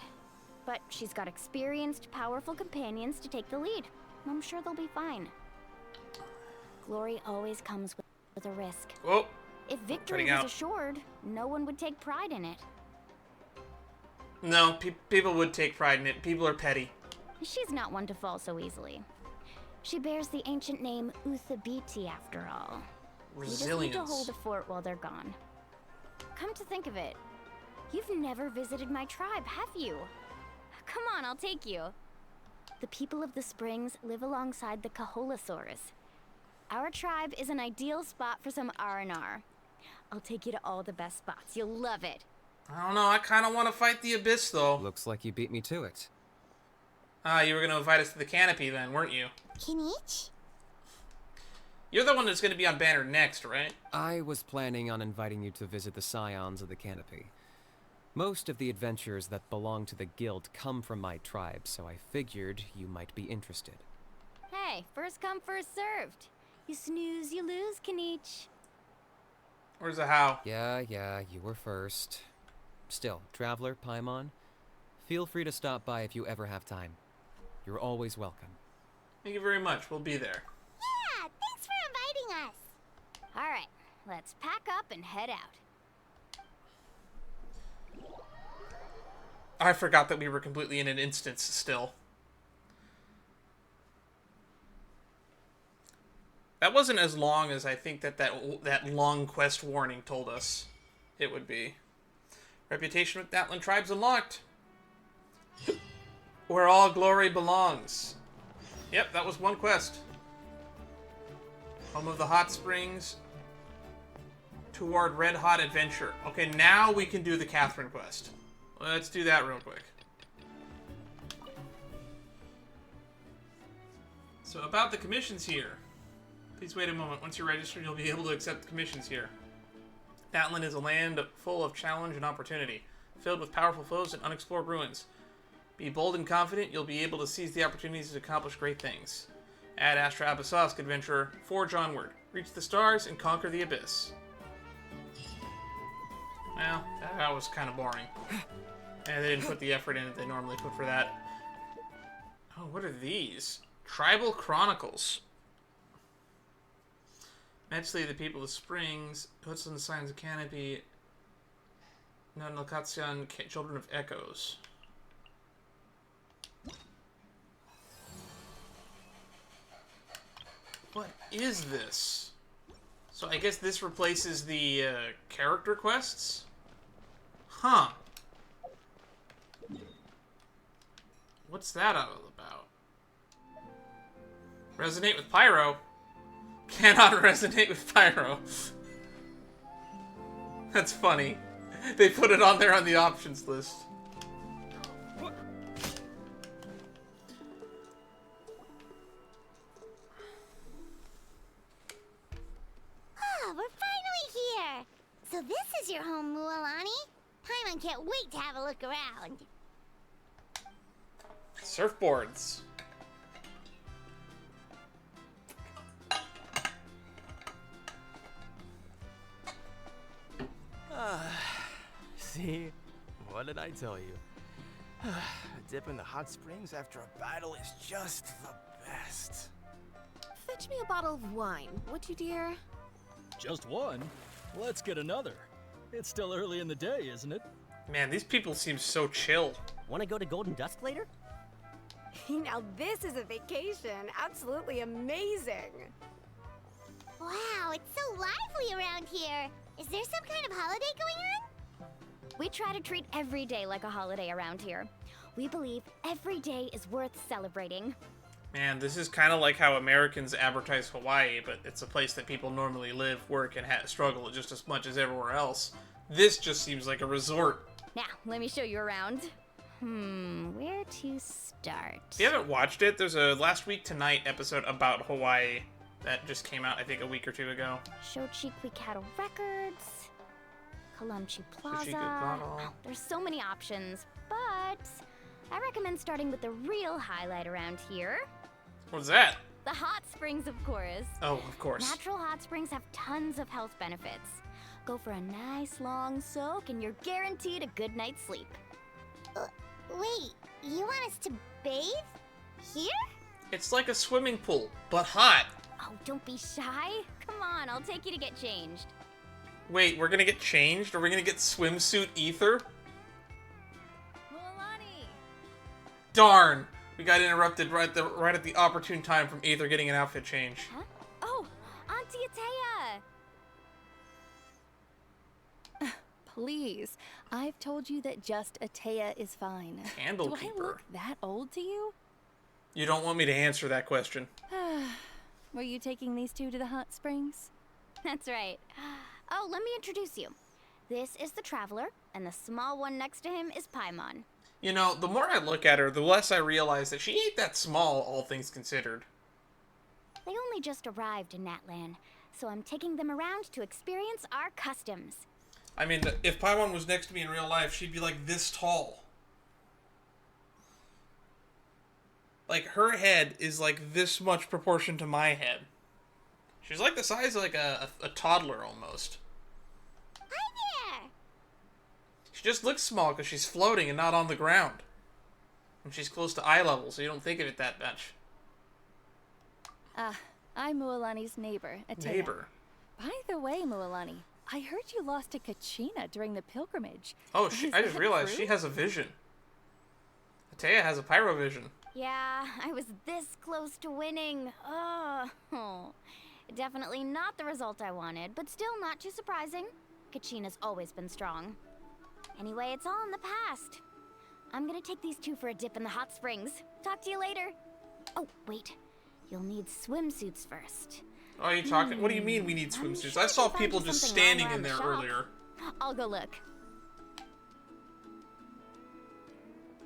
But she's got experienced, powerful companions to take the lead. I'm sure they'll be fine. Glory always comes with a risk. Oh, if victory was assured, no one would take pride in it. No, people would take pride in it. People are petty. She's not one to fall so easily. She bears the ancient name Uthabiti, after all. Resilience. We just need to hold the fort while they're gone. Come to think of it, you've never visited my tribe, have you? Come on, I'll take you. The people of the Springs live alongside the Kaholasaurus. Our tribe is an ideal spot for some R&R. I'll take you to all the best spots. You'll love it. I don't know. I kind of want to fight the Abyss, though. Looks like you beat me to it. Ah, you were going to invite us to the canopy then, weren't you? Kinich? You're the one that's going to be on banner next, right? I was planning on inviting you to visit the scions of the canopy. Most of the adventurers that belong to the guild come from my tribe, so I figured you might be interested. Hey, first come, first served. You snooze, you lose, Kanich. Where's the how? Yeah, you were first. Still, Traveler, Paimon, feel free to stop by if you ever have time. You're always welcome. Thank you very much. We'll be there. Yeah, thanks for inviting us. All right, let's pack up and head out. I forgot that we were completely in an instance still. That wasn't as long as I think that long quest warning told us it would be. Reputation with Natlan tribes unlocked. Where all glory belongs. Yep, that was one quest. Home of the Hot Springs. Toward Red Hot Adventure. Okay, now we can do the Catherine quest. Let's do that real quick. So about the commissions here. Please wait a moment. Once you're registered, you'll be able to accept the commissions here. Natlan is a land full of challenge and opportunity, filled with powerful foes and unexplored ruins. Be bold and confident, you'll be able to seize the opportunities to accomplish great things. Ad Astra Abyssosque adventurer, forge onward, reach the stars, and conquer the abyss. Well, that was kind of boring. And they didn't put the effort in that they normally put for that. Oh, what are these? Tribal Chronicles. Mentally, the people of the Springs, puts on the signs of canopy, Nanokatsion, Children of Echoes. What is this? So I guess this replaces the character quests? Huh. What's that all about? Resonate with Pyro? Cannot resonate with Pyro. That's funny. They put it on there on the options list. Oh, we're finally here. So this is your home, Mualani? Paimon can't wait to have a look around. Surfboards. See? What did I tell you? A dip in the hot springs after a battle is just the best. Fetch me a bottle of wine, would you, dear? Just one? Let's get another. It's still early in the day, isn't it? Man, these people seem so chill. Want to go to Golden Dusk later? Now this is a vacation. Absolutely amazing. Wow, it's so lively around here. Is there some kind of holiday going on? We try to treat every day like a holiday around here. We believe every day is worth celebrating. Man, this is kind of like how Americans advertise Hawaii, but it's a place that people normally live, work, and struggle just as much as everywhere else. This just seems like a resort. Now, let me show you around. Where to start? If you haven't watched it, there's a Last Week Tonight episode about Hawaii that just came out, I think, a week or two ago. Shochiku Cattle Records, Kalamchi Plaza. Shochiku. There's so many options, but I recommend starting with the real highlight around here. What's that? The hot springs, of course. Oh, of course. Natural hot springs have tons of health benefits. Go for a nice long soak and you're guaranteed a good night's sleep. Wait, you want us to bathe? Here? It's like a swimming pool, but hot. Oh, don't be shy. Come on, I'll take you to get changed. Wait, we're gonna get changed? Are we gonna get swimsuit ether? Mualani! Darn! We got interrupted right at the opportune time from Ether getting an outfit change. Huh? Oh, Auntie Atea! Please, I've told you that just Atea is fine. Candle Do keeper. I look that old to you? You don't want me to answer that question. Were you taking these two to the hot springs? That's right. Oh, let me introduce you. This is the Traveler, and the small one next to him is Paimon. You know, the more I look at her, the less I realize that she ain't that small, all things considered. They only just arrived in Natlan, so I'm taking them around to experience our customs. I mean, if Paimon was next to me in real life, she'd be like this tall. Like, her head is like this much proportion to my head. She's like the size of like a toddler almost. Hi there! She just looks small because she's floating and not on the ground. And she's close to eye level, so you don't think of it that much. I'm Mualani's neighbor, Atea. Neighbor? By the way, Mualani, I heard you lost to Kachina during the pilgrimage. Oh, I just realized she has a vision. Atea has a pyrovision. Yeah, I was this close to winning. Oh, definitely not the result I wanted, but still not too surprising. Kachina's always been strong. Anyway, it's all in the past. I'm gonna take these two for a dip in the hot springs. Talk to you later. Oh, wait. You'll need swimsuits first. Oh, are you talking? What do you mean we need swimsuits? I saw people just standing in there earlier. I'll go look.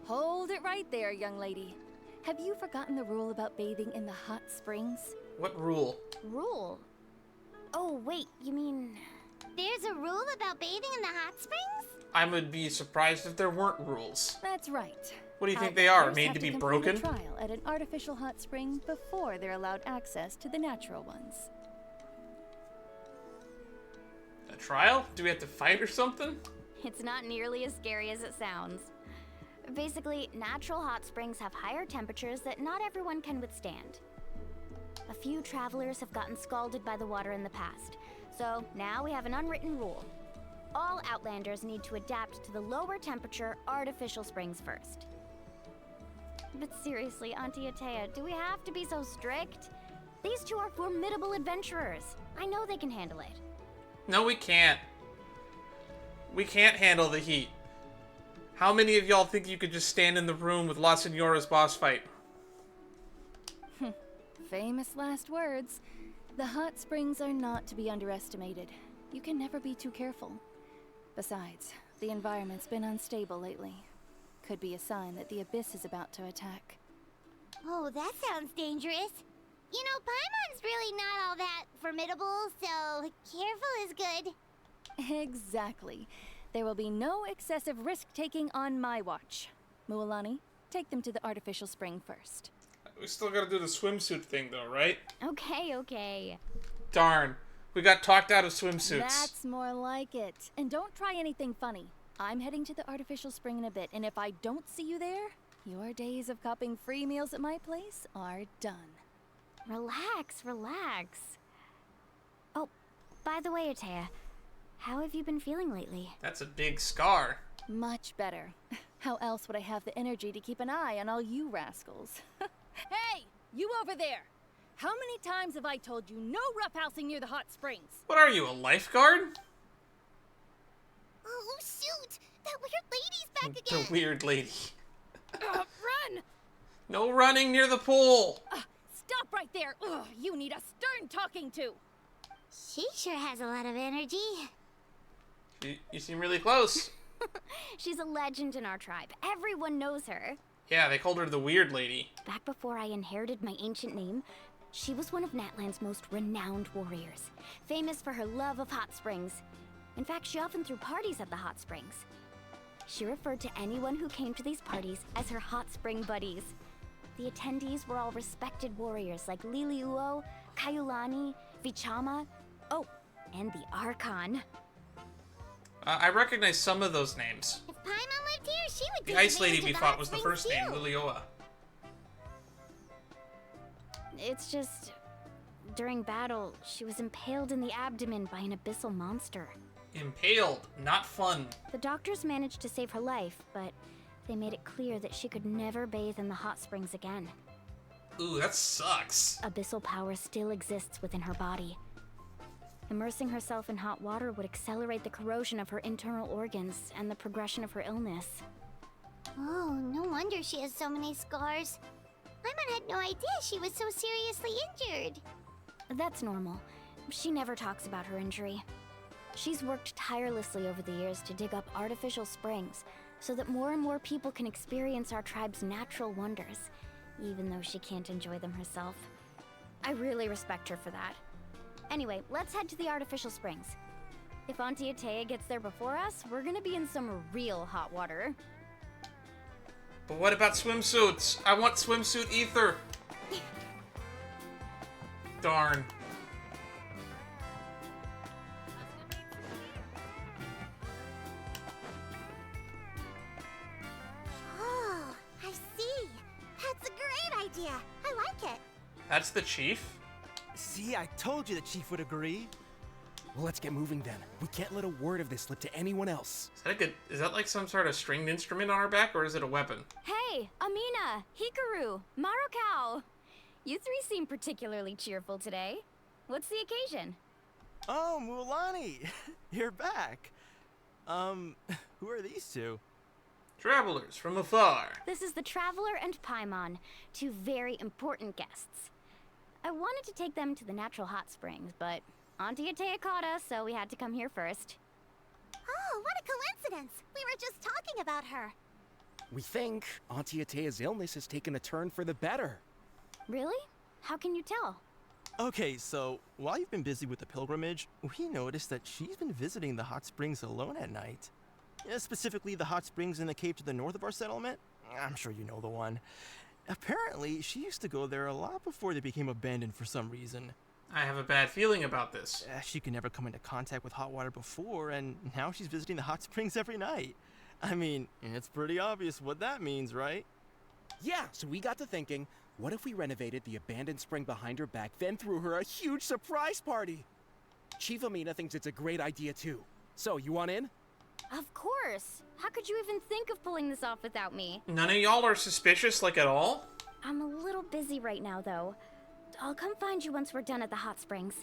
Hold it right there, young lady. Have you forgotten the rule about bathing in the hot springs? What rule? Rule? Oh, wait, you mean... There's a rule about bathing in the hot springs? I would be surprised if there weren't rules. That's right. What do you think they are? Outlanders Made have to be complete broken? a trial at an artificial hot spring before they're allowed access to the natural ones. A trial? Do we have to fight or something? It's not nearly as scary as it sounds. Basically, natural hot springs have higher temperatures that not everyone can withstand. A few travelers have gotten scalded by the water in the past, so now we have an unwritten rule. All Outlanders need to adapt to the lower temperature artificial springs first. But seriously, Auntie Atea, do we have to be so strict? These two are formidable adventurers. I know they can handle it. No, we can't. We can't handle the heat. How many of y'all think you could just stand in the room with La Senora's boss fight? Famous last words. The hot springs are not to be underestimated. You can never be too careful. Besides, the environment's been unstable lately. Could be a sign that the Abyss is about to attack. Oh, that sounds dangerous. You know, Paimon's really not all that formidable, so careful is good. Exactly. There will be no excessive risk-taking on my watch. Mualani, take them to the artificial spring first. We still gotta do the swimsuit thing though, right? Okay. Darn. We got talked out of swimsuits. That's more like it. And don't try anything funny. I'm heading to the artificial spring in a bit, and if I don't see you there, your days of copping free meals at my place are done. Relax, relax. Oh, by the way, Atea, how have you been feeling lately? That's a big scar. Much better. How else would I have the energy to keep an eye on all you rascals? Hey, you over there! How many times have I told you no roughhousing near the hot springs? What are you, a lifeguard? Oh, shoot! That weird lady's back again! The weird lady. Run! No running near the pool! Stop right there! Ugh, you need a stern talking to! She sure has a lot of energy. You seem really close. She's a legend in our tribe. Everyone knows her. Yeah, they called her the weird lady. Back before I inherited my ancient name, she was one of Natlan's most renowned warriors, famous for her love of hot springs. In fact, she often threw parties at the hot springs. She referred to anyone who came to these parties as her hot spring buddies. The attendees were all respected warriors like Liliuo, Kaiulani, Vichama, oh, and the Archon. I recognize some of those names. If Paimon lived here, she would The ice lady we fought was the first name, Lilioa. It's just, during battle, she was impaled in the abdomen by an abyssal monster. Impaled, not fun. The doctors managed to save her life, but they made it clear that she could never bathe in the hot springs again. Ooh, that sucks. Abyssal power still exists within her body. Immersing herself in hot water would accelerate the corrosion of her internal organs and the progression of her illness. Oh, no wonder she has so many scars. Paimon had no idea she was so seriously injured. That's normal. She never talks about her injury. She's worked tirelessly over the years to dig up artificial springs so that more and more people can experience our tribe's natural wonders, even though she can't enjoy them herself. I really respect her for that. Anyway, let's head to the artificial springs. If Auntie Atea gets there before us, we're gonna be in some real hot water. But what about swimsuits? I want swimsuit ether. Darn. Oh, I see. That's a great idea. I like it. That's the chief? See, I told you the chief would agree. Well, let's get moving then. We can't let a word of this slip to anyone else. Is that like some sort of stringed instrument on our back, or is it a weapon? Hey, Amina, Hikaru, Marukao. You three seem particularly cheerful today. What's the occasion? Oh, Mualani, you're back. Who are these two? Travelers from afar. This is the Traveler and Paimon, two very important guests. I wanted to take them to the natural hot springs, but Auntie Atea caught us, so we had to come here first. Oh, what a coincidence! We were just talking about her. We think Auntie Atea's illness has taken a turn for the better. Really? How can you tell? Okay, so while you've been busy with the pilgrimage, we noticed that she's been visiting the hot springs alone at night. Specifically, the hot springs in the cave to the north of our settlement. I'm sure you know the one. Apparently, she used to go there a lot before they became abandoned for some reason. I have a bad feeling about this. She could never come into contact with hot water before, and now she's visiting the hot springs every night. I mean, it's pretty obvious what that means, right? Yeah, so we got to thinking, what if we renovated the abandoned spring behind her back, then threw her a huge surprise party? Chief Amina thinks it's a great idea too. So, you want in? Of course. How could you even think of pulling this off without me? None of y'all are suspicious, like, at all? I'm a little busy right now, though. I'll come find you once we're done at the hot springs.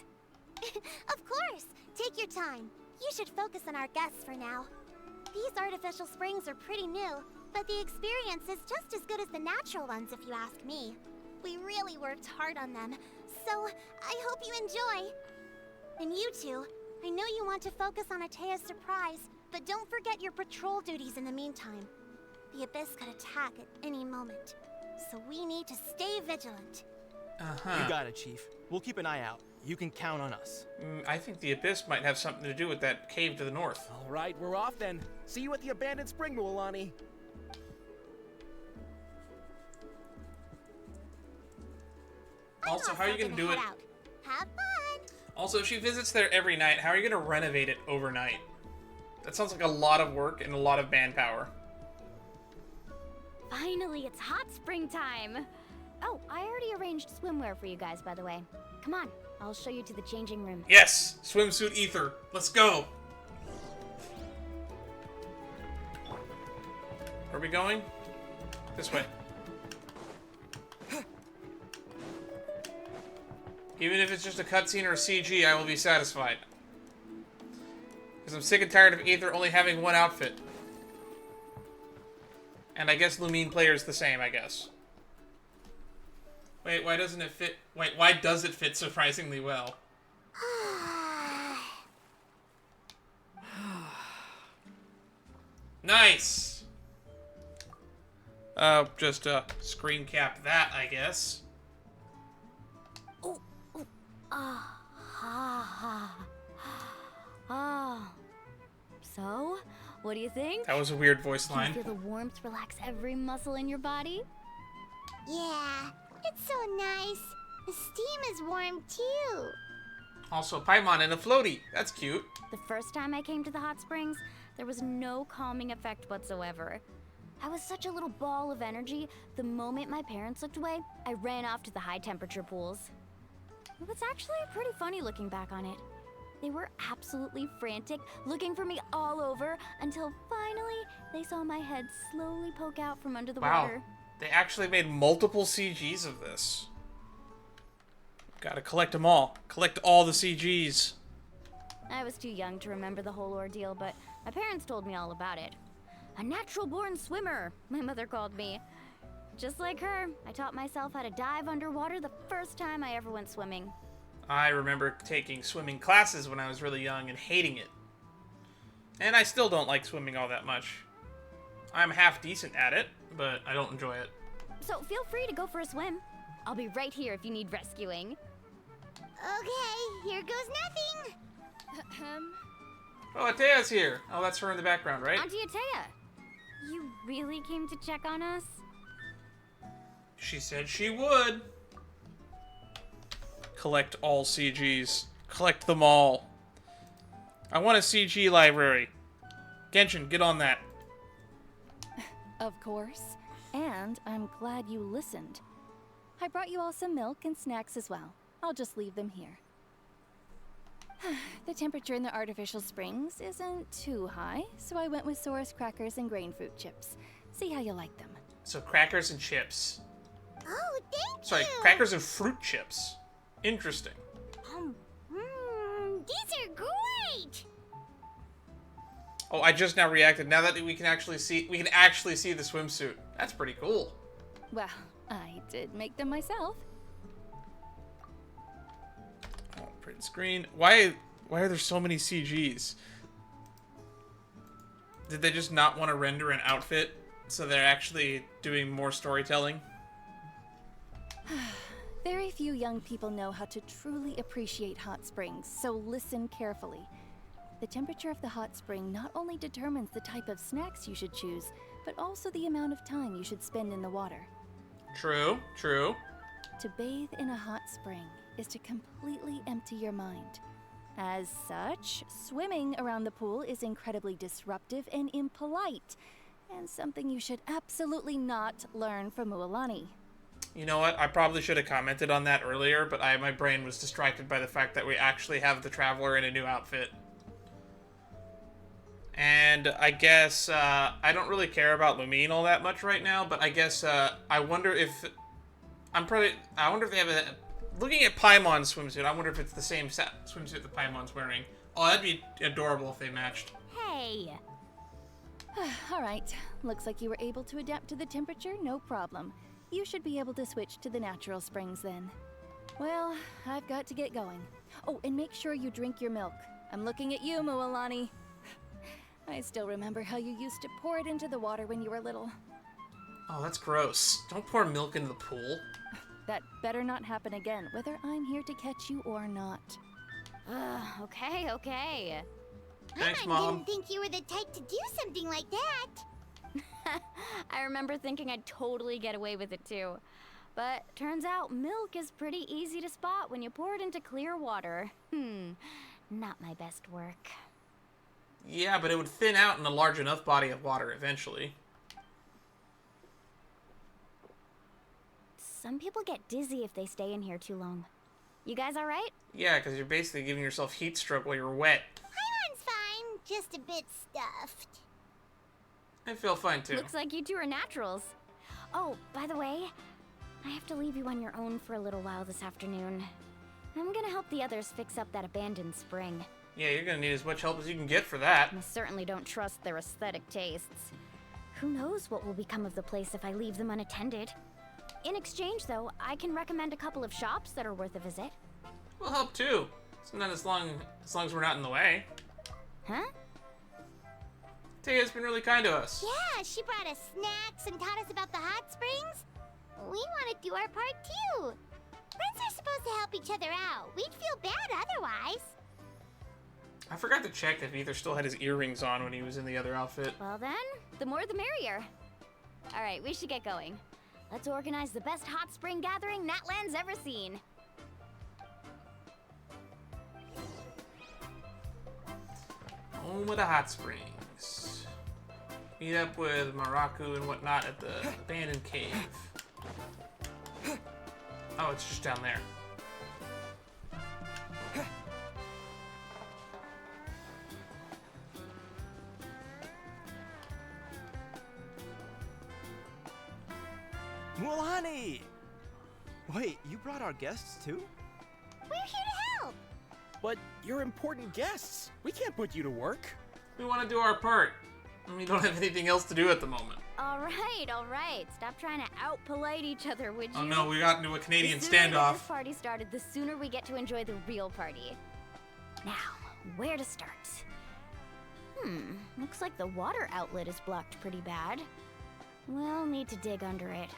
Of course! Take your time. You should focus on our guests for now. These artificial springs are pretty new, but the experience is just as good as the natural ones if you ask me. We really worked hard on them, so I hope you enjoy. And you two, I know you want to focus on Atea's surprise, but don't forget your patrol duties in the meantime. The Abyss could attack at any moment, so we need to stay vigilant. You got it, Chief. We'll keep an eye out. You can count on us. I think the Abyss might have something to do with that cave to the north. All right, we're off then. See you at the abandoned spring, Mualani. Also, how are you going to do it? Have fun! Also, if she visits there every night, how are you going to renovate it overnight? That sounds like a lot of work and a lot of manpower. Finally, it's hot spring time. Oh, I already arranged swimwear for you guys, by the way. Come on, I'll show you to the changing room. Yes! Swimsuit ether. Let's go! Where are we going? This way. Even if it's just a cutscene or a CG, I will be satisfied. Because I'm sick and tired of Aether only having one outfit. And I guess Lumine player's the same, I guess. Wait, why doesn't it fit? Wait, why does it fit surprisingly well? Nice! Just, screen cap that, I guess. So, what do you think? That was a weird voice Can line. you feel the warmth relax every muscle in your body? Yeah, it's so nice. The steam is warm too. Also, Paimon and a floaty. That's cute. The first time I came to the hot springs, there was no calming effect whatsoever. I was such a little ball of energy, the moment my parents looked away, I ran off to the high temperature pools. It was actually pretty funny looking back on it. They were absolutely frantic, looking for me all over, until finally they saw my head slowly poke out from under the water. They actually made multiple CGs of this. Gotta collect them all. Collect all the CGs. I was too young to remember the whole ordeal, but my parents told me all about it. A natural-born swimmer, my mother called me. Just like her, I taught myself how to dive underwater the first time I ever went swimming. I remember taking swimming classes when I was really young and hating it. And I still don't like swimming all that much. I'm half decent at it, but I don't enjoy it. So feel free to go for a swim. I'll be right here if you need rescuing. Okay, here goes nothing. Oh, Atea's here. Oh, that's her in the background, right? Auntie Atea, you really came to check on us? She said she would. Collect all CGs. Collect them all. I want a CG library. Genshin, get on that. Of course. And I'm glad you listened. I brought you all some milk and snacks as well. I'll just leave them here. The temperature in the artificial springs isn't too high, so I went with Saurus crackers and grain fruit chips. See how you like them. So crackers and chips. Oh, thank Sorry, you. crackers and fruit chips. Interesting. These are great. Oh, I just now reacted. Now that we can actually see the swimsuit. That's pretty cool. Well, I did make them myself. Oh, print screen. Why are there so many CGs? Did they just not want to render an outfit, so they're actually doing more storytelling? Very few young people know how to truly appreciate hot springs, so listen carefully. The temperature of the hot spring not only determines the type of snacks you should choose, but also the amount of time you should spend in the water. True, true. To bathe in a hot spring is to completely empty your mind. As such, swimming around the pool is incredibly disruptive and impolite, and something you should absolutely not learn from Mualani. You know what? I probably should have commented on that earlier, but my brain was distracted by the fact that we actually have the Traveler in a new outfit. And I guess, I don't really care about Lumine all that much right now, but I guess, I wonder if they have a... Looking at Paimon's swimsuit, I wonder if it's the same swimsuit that Paimon's wearing. Oh, that'd be adorable if they matched. Hey! Alright, looks like you were able to adapt to the temperature, no problem. You should be able to switch to the natural springs then. Well, I've got to get going. Oh, and make sure you drink your milk. I'm looking at you, Mualani. I still remember how you used to pour it into the water when you were little. Oh, that's gross. Don't pour milk into the pool. That better not happen again, whether I'm here to catch you or not. Okay. Thanks, I Mom. didn't think you were the type to do something like that. I remember thinking I'd totally get away with it too. But turns out milk is pretty easy to spot when you pour it into clear water. Not my best work. Yeah, but it would thin out in a large enough body of water eventually. Some people get dizzy if they stay in here too long. You guys alright? Yeah, because you're basically giving yourself heat stroke while you're wet. Paimon's fine, just a bit stuffed. I feel fine too. Looks like you two are naturals. Oh, by the way, I have to leave you on your own for a little while this afternoon. I'm gonna help the others fix up that abandoned spring. Yeah, you're gonna need as much help as you can get for that. I certainly don't trust their aesthetic tastes. Who knows what will become of the place if I leave them unattended. In exchange, though, I can recommend a couple of shops that are worth a visit. We'll help too. It's not as long as we're not in the way. Huh? Taya's been really kind to us. Yeah, she brought us snacks and taught us about the hot springs. We want to do our part too. Friends are supposed to help each other out. We'd feel bad otherwise. I forgot to check if either still had his earrings on when he was in the other outfit. Well then, the more the merrier. Alright, we should get going. Let's organize the best hot spring gathering Natlan's ever seen. Home of the hot springs. Meet up with Maraku and whatnot at the abandoned cave. Oh, it's just down there. Mualani! Wait, you brought our guests too? We're here to help. But you're important guests. We can't put you to work. We want to do our part. And we don't have anything else to do at the moment. Alright. Stop trying to out-polite each other, would you? Oh no, we got into a Canadian The sooner standoff. this party started, the sooner we get to enjoy the real party. Now, where to start? Looks like the water outlet is blocked pretty bad. We'll need to dig under it.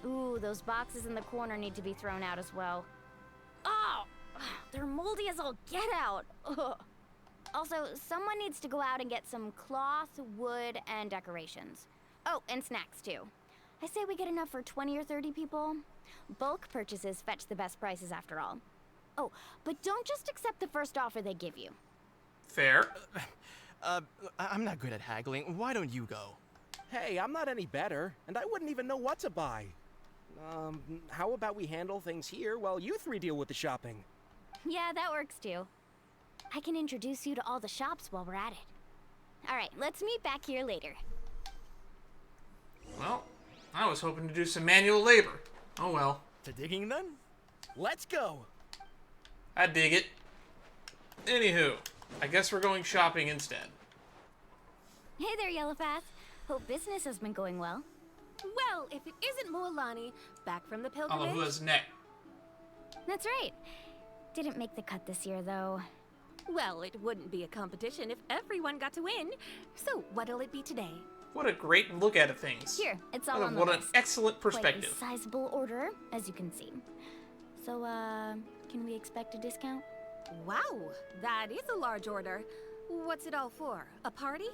Ooh, those boxes in the corner need to be thrown out as well. Oh! They're moldy as all get out! Ugh. Also, someone needs to go out and get some cloth, wood, and decorations. Oh, and snacks too. I say we get enough for 20 or 30 people. Bulk purchases fetch the best prices after all. Oh, but don't just accept the first offer they give you. Fair. I'm not good at haggling. Why don't you go? Hey, I'm not any better, and I wouldn't even know what to buy. How about we handle things here while you three deal with the shopping? Yeah, that works too. I can introduce you to all the shops while we're at it. Alright, let's meet back here later. Well, I was hoping to do some manual labor. Oh well. To digging then? Let's go! I dig it. Anywho, I guess we're going shopping instead. Hey there, Yellowpath. Hope business has been going well. Well, if it isn't Mualani, back from the Although pilgrimage. who has neck? That's right. Didn't make the cut this year, though. Well, it wouldn't be a competition if everyone got to win. So, what'll it be today? What a great look at things. Here, it's all on the What list. an excellent perspective. Quite a sizable order, as you can see. So, can we expect a discount? Wow, that is a large order. What's it all for? A party?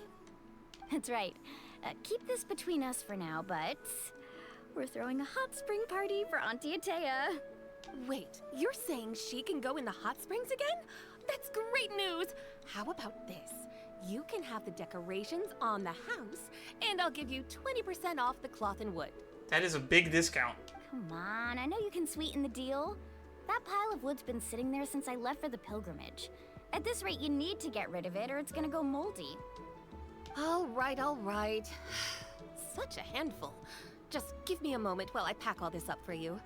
That's right. Keep this between us for now, but we're throwing a hot spring party for Auntie Atea. Wait, you're saying she can go in the hot springs again? That's great news! How about this? You can have the decorations on the house, and I'll give you 20% off the cloth and wood. That is a big discount. Come on, I know you can sweeten the deal. That pile of wood's been sitting there since I left for the pilgrimage. At this rate, you need to get rid of it or it's gonna go moldy. All right. Such a handful. Just give me a moment while I pack all this up for you.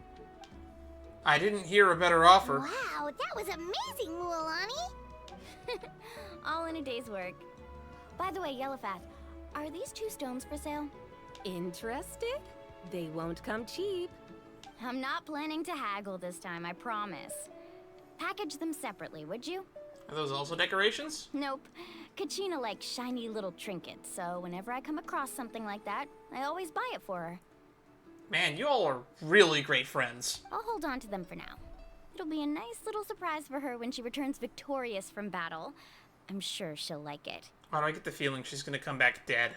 I didn't hear a better offer. Wow, that was amazing, Mualani. All in a day's work. By the way, Yellowpath, are these 2 stones for sale? Interested? They won't come cheap. I'm not planning to haggle this time, I promise. Package them separately, would you? Are those also decorations? Nope. Kachina likes shiny little trinkets, so whenever I come across something like that, I always buy it for her. Man, you all are really great friends. I'll hold on to them for now. It'll be a nice little surprise for her when she returns victorious from battle. I'm sure she'll like it. Why do I get the feeling she's gonna come back dead?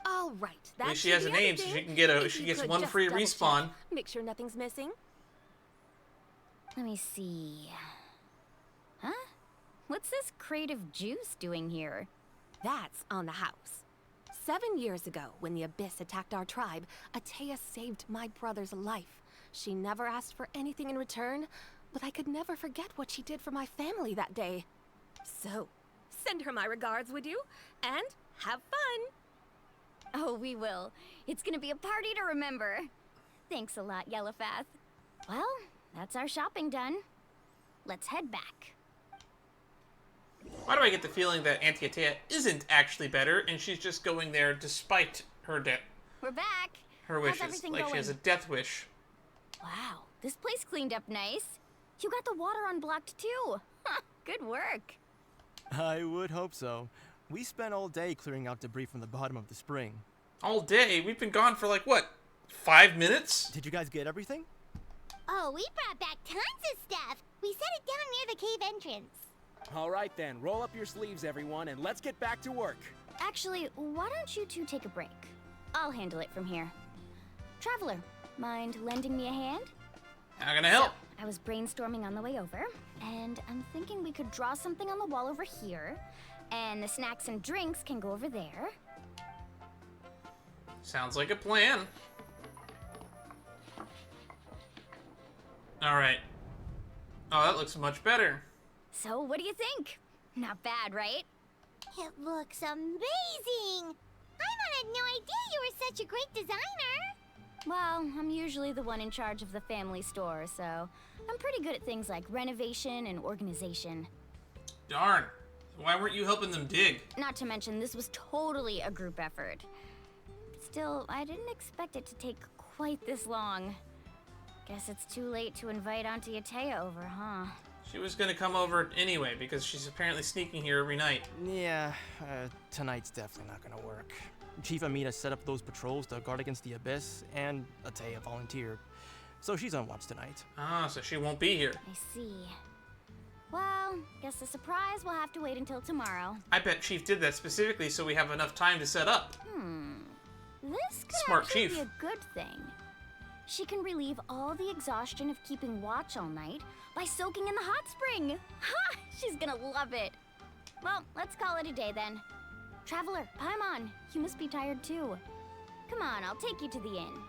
All right. At least she has a name, so she can get she gets one free respawn. Make sure nothing's missing. Let me see. Huh? What's this crate of juice doing here? That's on the house. 7 years ago, when the Abyss attacked our tribe, Atea saved my brother's life. She never asked for anything in return, but I could never forget what she did for my family that day. So, send her my regards, would you? And have fun! Oh, we will. It's gonna be a party to remember. Thanks a lot, Yellowfath. Well, that's our shopping done. Let's head back. Why do I get the feeling that Auntie Atea isn't actually better, and she's just going there despite her We're back. her How's wishes, everything like going? she has a death wish. Wow, this place cleaned up nice. You got the water unblocked too. Huh, good work. I would hope so. We spent all day clearing out debris from the bottom of the spring. All day? We've been gone for like, what, 5 minutes? Did you guys get everything? Oh, we brought back tons of stuff. We set it down near the cave entrance. All right then, roll up your sleeves, everyone, and let's get back to work. Actually, why don't you two take a break? I'll handle it from here. Traveler, mind lending me a hand? How can I help? So, I was brainstorming on the way over, and I'm thinking we could draw something on the wall over here, and the snacks and drinks can go over there. Sounds like a plan. Alright. Oh, that looks much better. So, what do you think? Not bad, right? It looks amazing! Paimon had no idea you were such a great designer! Well, I'm usually the one in charge of the family store, so I'm pretty good at things like renovation and organization. Darn. Why weren't you helping them dig? Not to mention, this was totally a group effort. Still, I didn't expect it to take quite this long. Guess it's too late to invite Auntie Atea over, huh? She was gonna come over anyway, because she's apparently sneaking here every night. Yeah, tonight's definitely not gonna work. Chief Amina set up those patrols to guard against the Abyss, and Atea volunteered. So she's on watch tonight. Ah, so she won't be here. I see. Well, guess the surprise will have to wait until tomorrow. I bet Chief did that specifically so we have enough time to set up. This could Smart actually Chief. be a good thing. She can relieve all the exhaustion of keeping watch all night by soaking in the hot spring. Ha! She's gonna love it. Well, let's call it a day then. Traveler, Paimon, you must be tired too. Come on, I'll take you to the inn.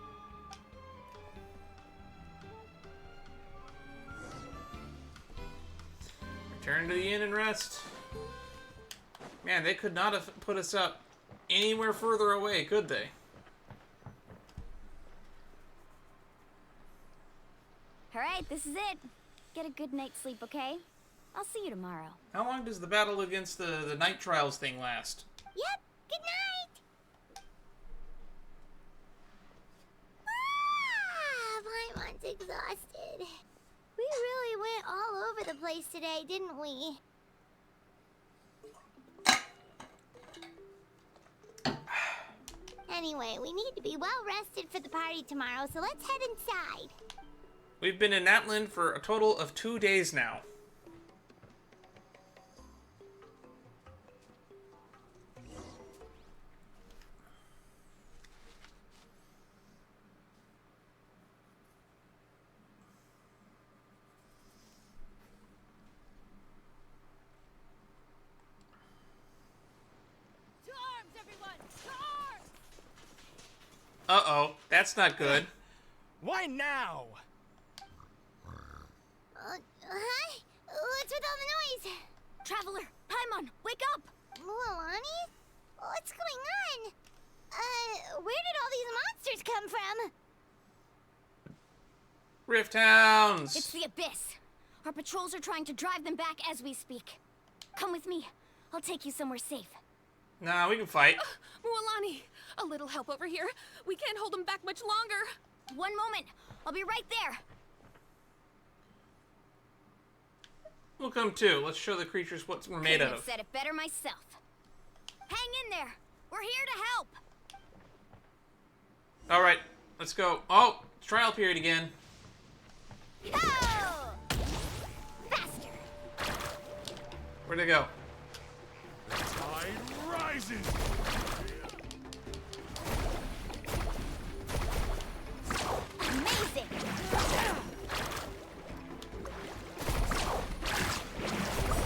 Return to the inn and rest. Man, they could not have put us up anywhere further away, could they? Alright, this is it. Get a good night's sleep, okay? I'll see you tomorrow. How long does the battle against the night trials thing last? Yep, good night! Paimon's exhausted. We really went all over the place today, didn't we? Anyway, we need to be well rested for the party tomorrow, so let's head inside. We've been in Natlan for a total of 2 days now. To arms, everyone! To arms! Uh-oh, that's not good. Why now? Huh? What's with all the noise? Traveler, Paimon, wake up! Mualani? What's going on? Where did all these monsters come from? Rift Hounds! It's the Abyss. Our patrols are trying to drive them back as we speak. Come with me. I'll take you somewhere safe. Nah, we can fight. Mualani, a little help over here. We can't hold them back much longer. One moment. I'll be right there. We'll come too. Let's show the creatures what we're made Couldn't out have of. said it better myself. Hang in there. We're here to help. Alright, let's go. Oh, it's trial period again. Go! Faster! Where'd they go? The tide rises! Amazing!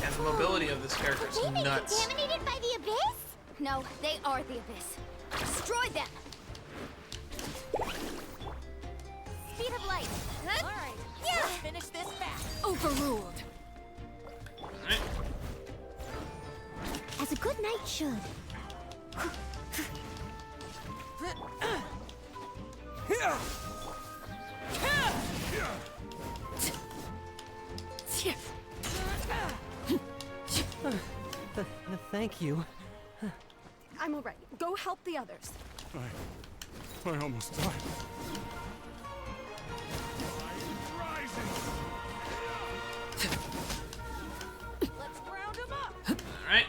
And the mobility That's They've been nuts. contaminated by the abyss? No, they are the abyss. Destroy them! Speed of light. Huh? Alright, Yeah. let's finish this fast. Overruled. As a good knight should. Thank you. I'm alright. Go help the others. I almost died. Let's round him up. Alright.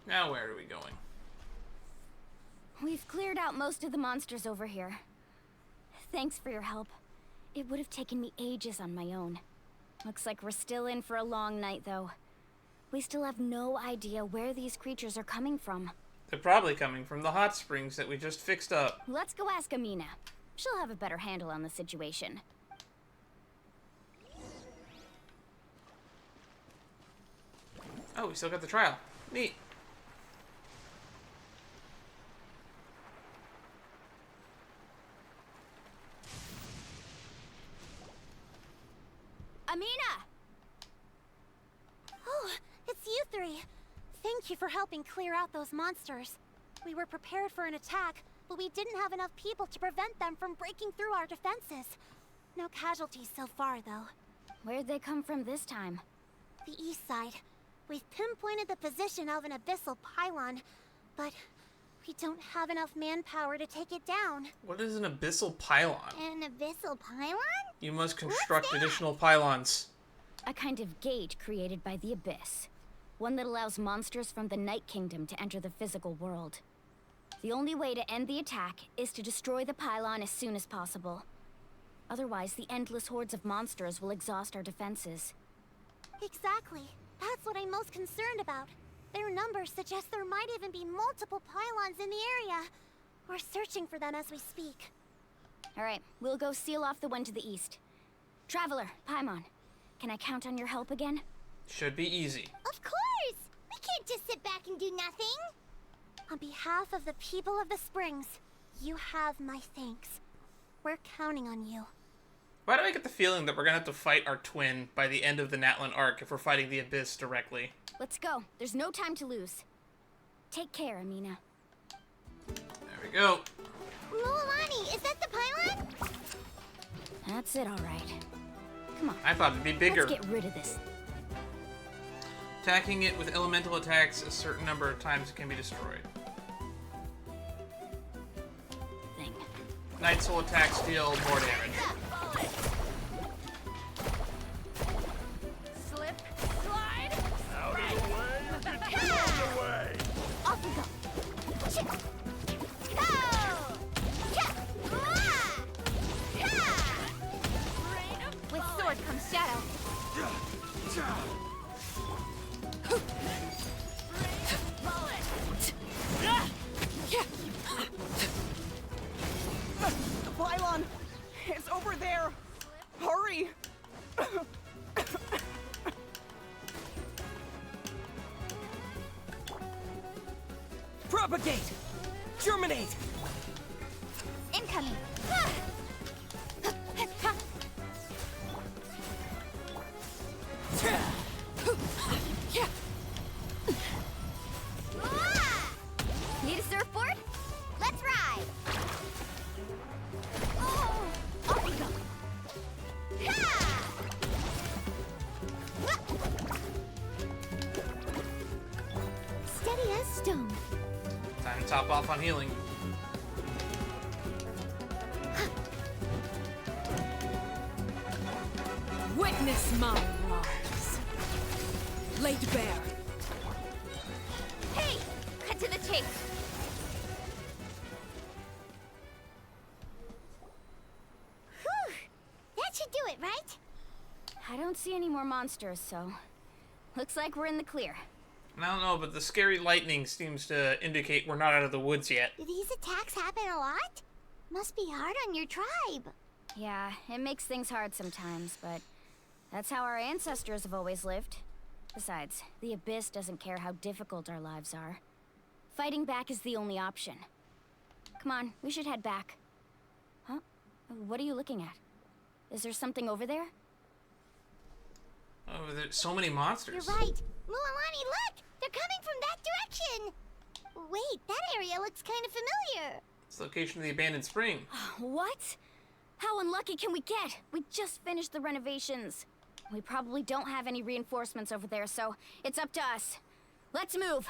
Now where are we going? We've cleared out most of the monsters over here. Thanks for your help. It would have taken me ages on my own. Looks like we're still in for a long night, though. We still have no idea where these creatures are coming from. They're probably coming from the hot springs that we just fixed up. Let's go ask Amina. She'll have a better handle on the situation. Oh, we still got the trial. Neat. Amina! Oh, it's you three. Thank you for helping clear out those monsters. We were prepared for an attack, but we didn't have enough people to prevent them from breaking through our defenses. No casualties so far, though. Where'd they come from this time? The east side. We've pinpointed the position of an abyssal pylon, but we don't have enough manpower to take it down. What is an abyssal pylon? An abyssal pylon? You must construct additional pylons. A kind of gate created by the abyss. One that allows monsters from the Night Kingdom to enter the physical world. The only way to end the attack is to destroy the pylon as soon as possible. Otherwise, the endless hordes of monsters will exhaust our defenses. Exactly. That's what I'm most concerned about. Their numbers suggest there might even be multiple pylons in the area. We're searching for them as we speak. Alright, we'll go seal off the one to the east. Traveler, Paimon, can I count on your help again? Should be easy. Of course! We can't just sit back and do nothing! On behalf of the people of the Springs, you have my thanks. We're counting on you. Why do I get the feeling that we're gonna have to fight our twin by the end of the Natlan arc if we're fighting the Abyss directly? Let's go. There's no time to lose. Take care, Amina. There we go. Mualani, is that the pylon? That's it, alright. Come on. I thought it'd be bigger. Let's get rid of this. Attacking it with elemental attacks a certain number of times it can be destroyed. Thing. Night Soul attacks deal more damage. Slip, slide. Out of the way, or get you on the way. Off we go. With sword comes shadow. The pylon is over there. Hurry! Propagate! Germinate! Incoming. Need a surfboard? Let's ride. Oh, off we go. Steady as stone. Time to top off on healing. Witness my rise. Laid bare. Hey! Cut to the chase. Whew. That should do it, right? I don't see any more monsters, so... Looks like we're in the clear. I don't know, but the scary lightning seems to indicate we're not out of the woods yet. Do these attacks happen a lot? Must be hard on your tribe. Yeah, it makes things hard sometimes, but that's how our ancestors have always lived. Besides, the Abyss doesn't care how difficult our lives are. Fighting back is the only option. Come on, we should head back. Huh? What are you looking at? Is there something over there? Oh, there's so many monsters. You're right. Mualani, look! They're coming from that direction! Wait, that area looks kind of familiar. It's the location of the abandoned spring. What? How unlucky can we get? We just finished the renovations. We probably don't have any reinforcements over there, so it's up to us. Let's move.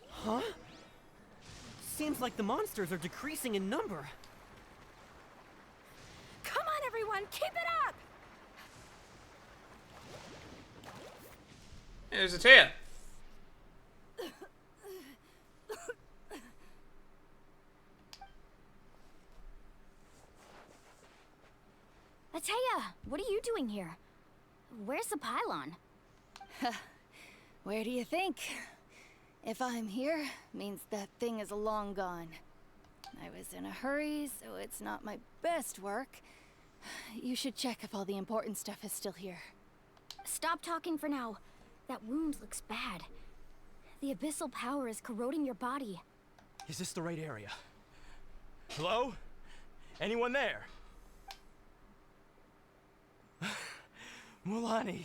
Huh? Seems like the monsters are decreasing in number. Come on, everyone, keep it up! Hey, there's Atea. Atea, what are you doing here? Where's the pylon? Where do you think? If I'm here, means that thing is long gone. I was in a hurry, so it's not my best work. You should check if all the important stuff is still here. Stop talking for now. That wound looks bad. The abyssal power is corroding your body. Is this the right area? Hello? Anyone there? Mualani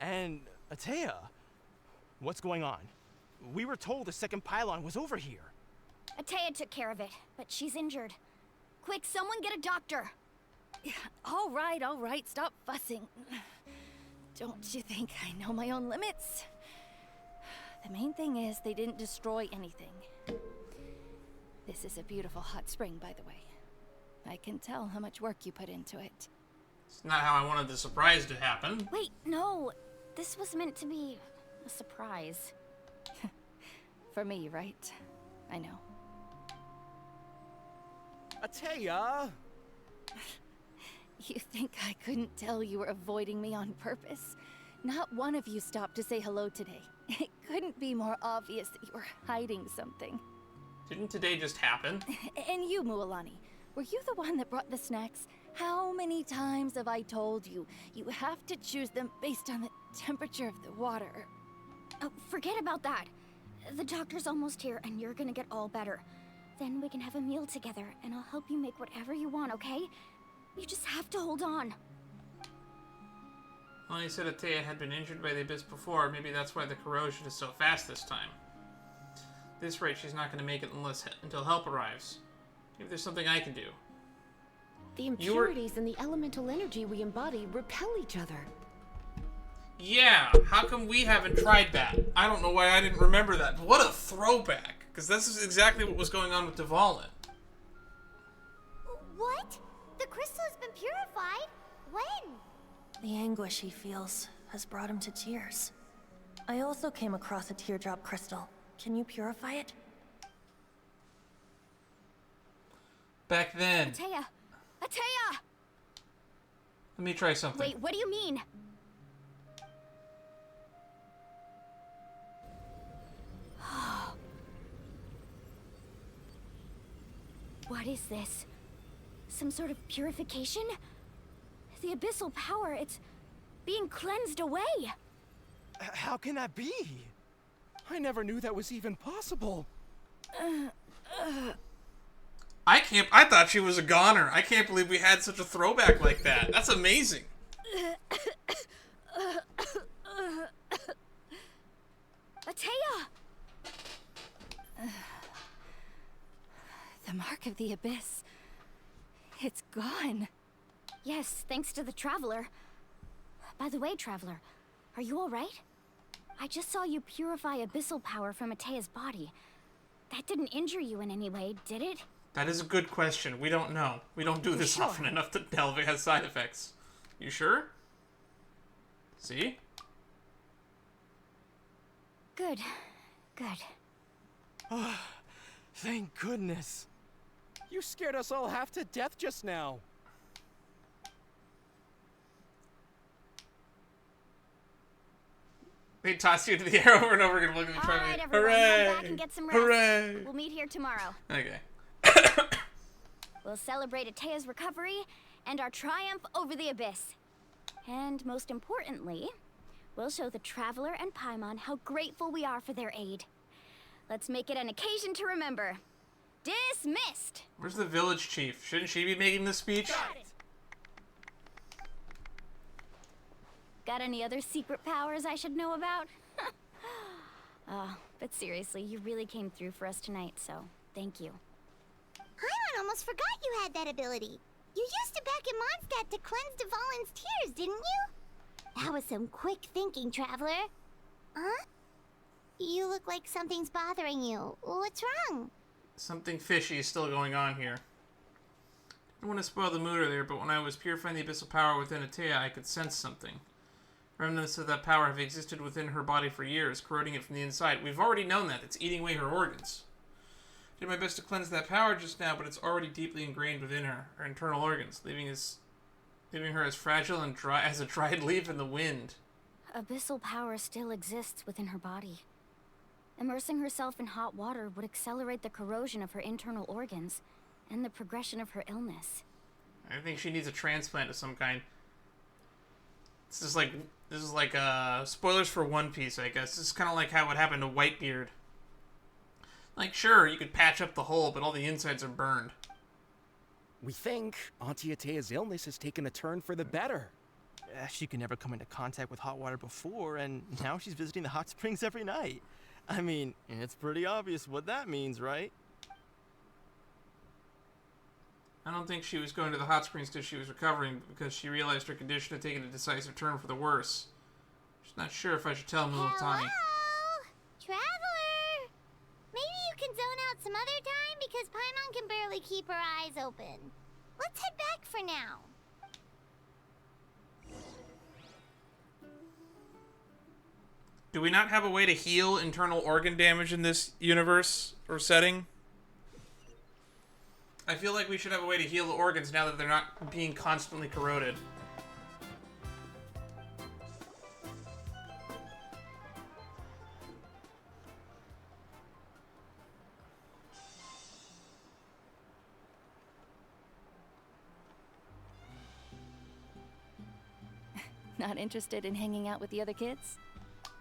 and Atea. What's going on? We were told the second pylon was over here. Atea took care of it, but she's injured. Quick, someone get a doctor. All right, stop fussing. Don't you think I know my own limits? The main thing is they didn't destroy anything. This is a beautiful hot spring, by the way. I can tell how much work you put into it. It's not how I wanted the surprise to happen. Wait, no. This was meant to be a surprise. For me, right? I know. Atea! You think I couldn't tell you were avoiding me on purpose? Not one of you stopped to say hello today. It couldn't be more obvious that you were hiding something. Didn't today just happen? And you, Mualani, were you the one that brought the snacks? How many times have I told you, you have to choose them based on the temperature of the water? Oh, forget about that. The doctor's almost here, and you're gonna get all better. Then we can have a meal together, and I'll help you make whatever you want, okay? You just have to hold on. Well, you said Atea had been injured by the Abyss before. Maybe that's why the corrosion is so fast this time. At this rate, she's not going to make it until help arrives. Maybe there's something I can do. The impurities and the elemental energy we embody repel each other. Yeah, how come we haven't tried that? I don't know why I didn't remember that. But what a throwback! Because this is exactly what was going on with Natlan. What? The crystal has been purified? When? The anguish he feels has brought him to tears. I also came across a teardrop crystal. Can you purify it? Back then. Atea! Atea! Let me try something. Wait, what do you mean? What is this? Some sort of purification? The abyssal power, it's being cleansed away. How can that be? I never knew that was even possible. I thought she was a goner. I can't believe we had such a throwback like that. That's amazing. Atea! The mark of the abyss. It's gone. Yes, thanks to the Traveler. By the way, Traveler, are you alright? I just saw you purify abyssal power from Atea's body. That didn't injure you in any way, did it? That is a good question. We don't know. We don't do this often enough to tell if it has side effects. You sure? See? Good. Good. Oh, thank goodness. You scared us all half to death just now. They toss you to the air over and over again. Look at me trying Alright, to... everyone, Hooray! head back and get some rest. Hooray! We'll meet here tomorrow. Okay. We'll celebrate Atea's recovery and our triumph over the Abyss. And most importantly, we'll show the Traveler and Paimon how grateful we are for their aid. Let's make it an occasion to remember. Dismissed! Where's the village chief? Shouldn't she be making the speech? Got any other secret powers I should know about? But seriously, you really came through for us tonight, so thank you. Paimon almost forgot you had that ability. You used it back in Mondstadt to cleanse Dvalin's tears, didn't you? That was some quick thinking, Traveler. Huh? You look like something's bothering you. What's wrong? Something fishy is still going on here. I don't want to spoil the mood earlier, but when I was purifying the abyssal power within Atea, I could sense something. Remnants of that power have existed within her body for years, corroding it from the inside. We've already known that. It's eating away her organs. I did my best to cleanse that power just now, but it's already deeply ingrained within her internal organs, leaving her as fragile and dry as a dried leaf in the wind. Abyssal power still exists within her body. Immersing herself in hot water would accelerate the corrosion of her internal organs and the progression of her illness. I think she needs a transplant of some kind. This is like spoilers for One Piece, I guess. This is kind of like how it happened to Whitebeard. Like, sure, you could patch up the hole, but all the insides are burned. We think Auntie Atea's illness has taken a turn for the better. She could never come into contact with hot water before, and now she's visiting the hot springs every night. I mean, it's pretty obvious what that means, right? I don't think she was going to the hot springs because she was recovering, but because she realized her condition had taken a decisive turn for the worse. She's not sure if I should tell Mualani. Hello? Traveler! Maybe you can zone out some other time because Paimon can barely keep her eyes open. Let's head back for now. Do we not have a way to heal internal organ damage in this universe or setting? I feel like we should have a way to heal the organs now that they're not being constantly corroded. Not interested in hanging out with the other kids?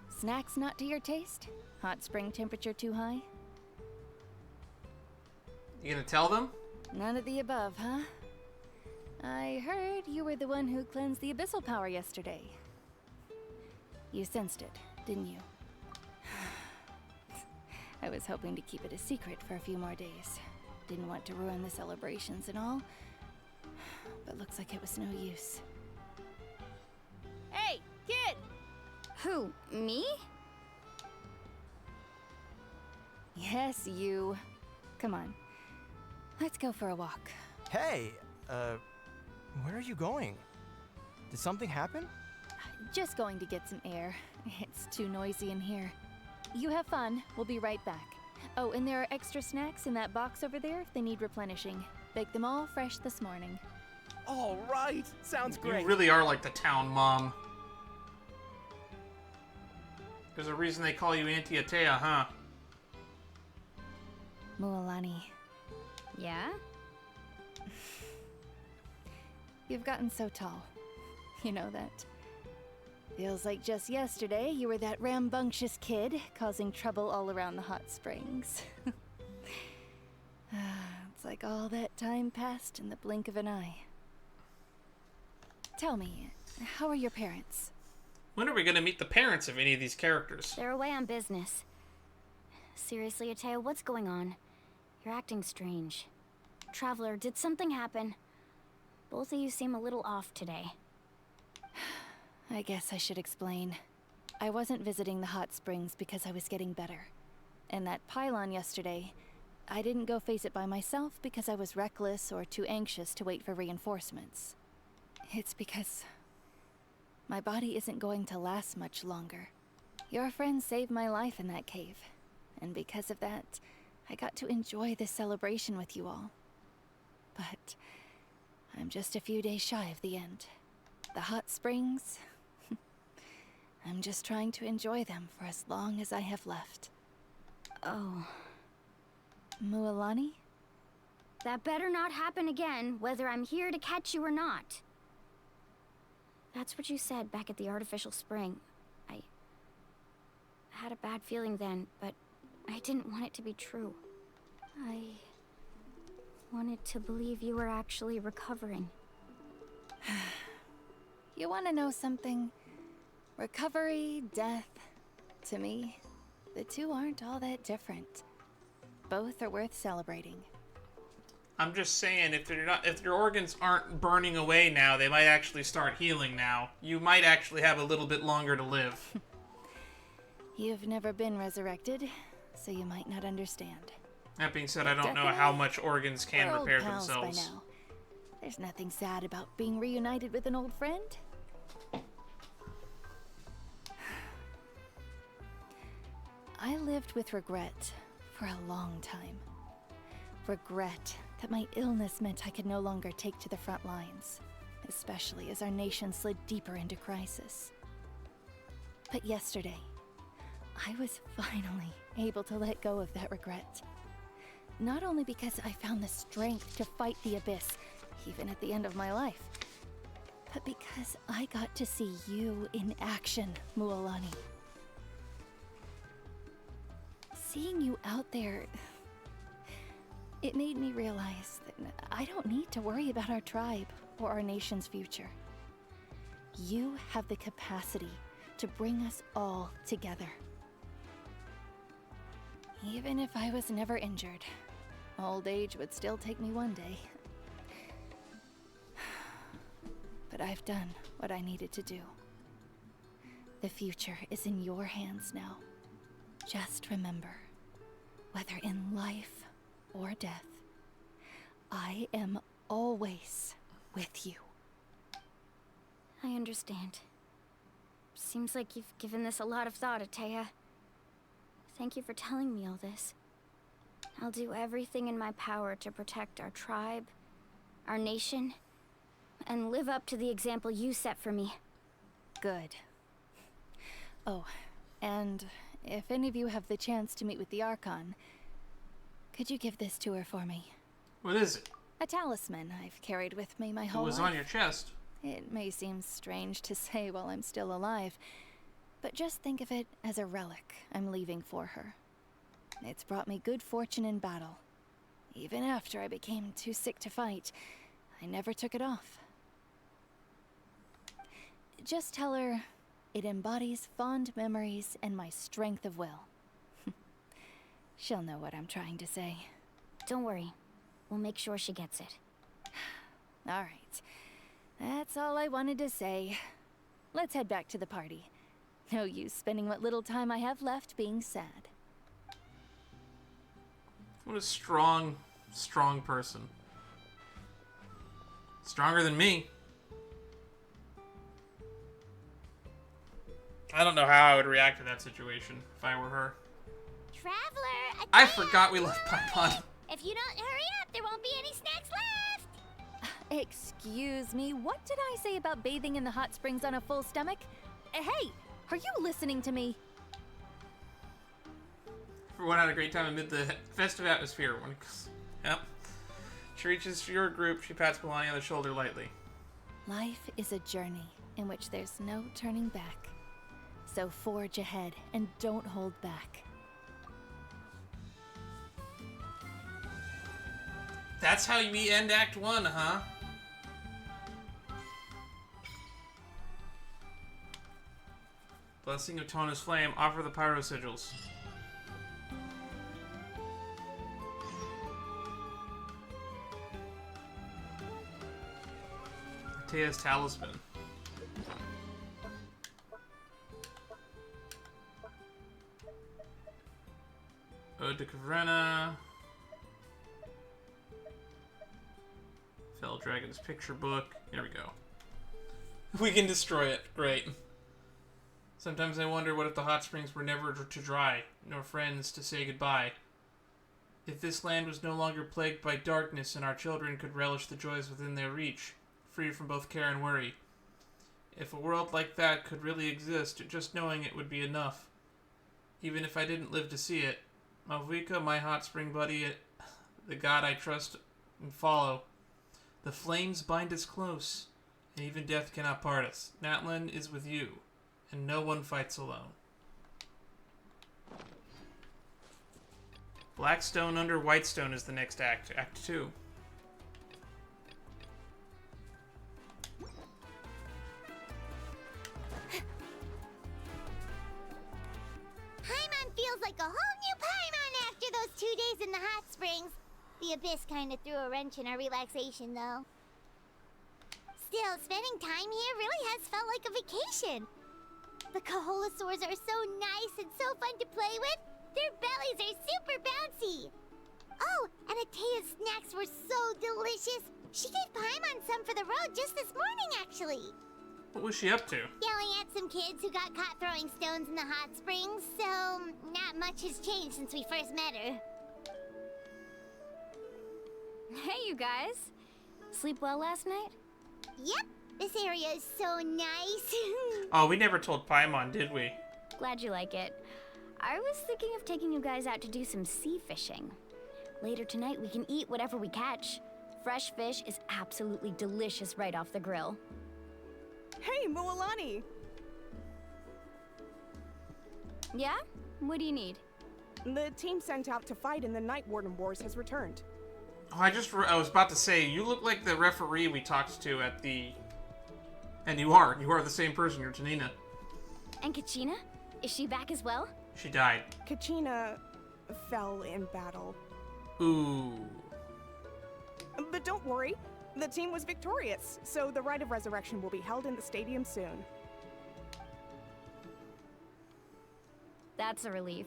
Snacks not to your taste? Hot spring temperature too high? You gonna tell them? None of the above, huh? I heard you were the one who cleansed the abyssal power yesterday. You sensed it, didn't you? I was hoping to keep it a secret for a few more days. Didn't want to ruin the celebrations and all. But looks like it was no use. Hey, kid! Who, me? Yes, you. Come on. Let's go for a walk. Hey, where are you going? Did something happen? Just going to get some air. It's too noisy in here. You have fun. We'll be right back. Oh, and there are extra snacks in that box over there if they need replenishing. Baked them all fresh this morning. All right. Sounds great. You really are like the town mom. There's a reason they call you Auntie Atea, huh? Mualani. Yeah? You've gotten so tall. You know that. Feels like just yesterday you were that rambunctious kid causing trouble all around the hot springs. It's like all that time passed in the blink of an eye. Tell me, how are your parents? When are we gonna meet the parents of any of these characters? They're away on business. Seriously, Atea, what's going on? You're acting strange. Traveler, did something happen? Both of you seem a little off today. I guess I should explain. I wasn't visiting the hot springs because I was getting better. And that pylon yesterday, I didn't go face it by myself because I was reckless or too anxious to wait for reinforcements. It's because my body isn't going to last much longer. Your friend saved my life in that cave. And because of that, I got to enjoy this celebration with you all. But I'm just a few days shy of the end. The hot springs, I'm just trying to enjoy them for as long as I have left. Oh. Mualani? That better not happen again, whether I'm here to catch you or not. That's what you said back at the artificial spring. I had a bad feeling then, but I didn't want it to be true. I wanted to believe you were actually recovering. You want to know something? Recovery, death, to me, the two aren't all that different. Both are worth celebrating. I'm just saying, if your organs aren't burning away now, they might actually start healing now. You might actually have a little bit longer to live. You've never been resurrected, so you might not understand. That being said, I don't know how much organs can We're old repair pals themselves. by now. There's nothing sad about being reunited with an old friend. I lived with regret for a long time. Regret that my illness meant I could no longer take to the front lines, especially as our nation slid deeper into crisis. But yesterday, I was finally able to let go of that regret. Not only because I found the strength to fight the abyss, even at the end of my life, but because I got to see you in action, Mualani. Seeing you out there, it made me realize that I don't need to worry about our tribe or our nation's future. You have the capacity to bring us all together. Even if I was never injured, old age would still take me one day. But I've done what I needed to do. The future is in your hands now. Just remember, whether in life or death, I am always with you. I understand. Seems like you've given this a lot of thought, Atea. Thank you for telling me all this. I'll do everything in my power to protect our tribe, our nation, and live up to the example you set for me. Good. Oh, and if any of you have the chance to meet with the Archon, could you give this to her for me? What is it? A talisman I've carried with me my whole It was life. on your chest. It may seem strange to say while I'm still alive, but just think of it as a relic I'm leaving for her. It's brought me good fortune in battle. Even after I became too sick to fight, I never took it off. Just tell her it embodies fond memories and my strength of will. She'll know what I'm trying to say. Don't worry. We'll make sure she gets it. All right. That's all I wanted to say. Let's head back to the party. No use spending what little time I have left being sad. What a strong, strong person. Stronger than me. I don't know how I would react to that situation if I were her. Traveler, I forgot we left Paimon. if you don't hurry up, there won't be any snacks left. Excuse me, what did I say about bathing in the hot springs on a full stomach? Hey, are you listening to me? Everyone had a great time amid the festive atmosphere. Yep. She reaches for your group. She pats Mualani on the shoulder lightly. Life is a journey in which there's no turning back. So forge ahead and don't hold back. That's how we end Act 1, huh? Blessing of Tona's Flame. Offer the pyro sigils. Atea's talisman. Ode to Kavrena. Fell Dragon's picture book. Here we go. We can destroy it. Great. Sometimes I wonder what if the hot springs were never to dry, nor friends to say goodbye. If this land was no longer plagued by darkness and our children could relish the joys within their reach, free from both care and worry. If a world like that could really exist, just knowing it would be enough. Even if I didn't live to see it. Malvika, my hot spring buddy, the god I trust and follow. The flames bind us close, and even death cannot part us. Natlan is with you, and no one fights alone. Blackstone under Whitestone is the next act, Act 2. Paimon feels like a whole new Paimon after those 2 days in the hot springs. The Abyss kinda threw a wrench in our relaxation, though. Still, spending time here really has felt like a vacation. The Kaholosaurs are so nice and so fun to play with. Their bellies are super bouncy. Oh, and Atea's snacks were so delicious. She gave Paimon some for the road just this morning, actually. What was she up to? Yelling at some kids who got caught throwing stones in the hot springs, so not much has changed since we first met her. Hey, you guys. Sleep well last night? Yep, this area is so nice. Oh, we never told Paimon, did we? Glad you like it. I was thinking of taking you guys out to do some sea fishing. Later tonight, we can eat whatever we catch. Fresh fish is absolutely delicious right off the grill. Hey, Mualani! Yeah? What do you need? The team sent out to fight in the Night Warden Wars has returned. Oh, I was about to say, you look like the referee we talked to at the... And you are the same person, you're Tanina. And Kachina? Is she back as well? She died. Kachina fell in battle. Ooh. But don't worry, the team was victorious, so the rite of resurrection will be held in the stadium soon. That's a relief.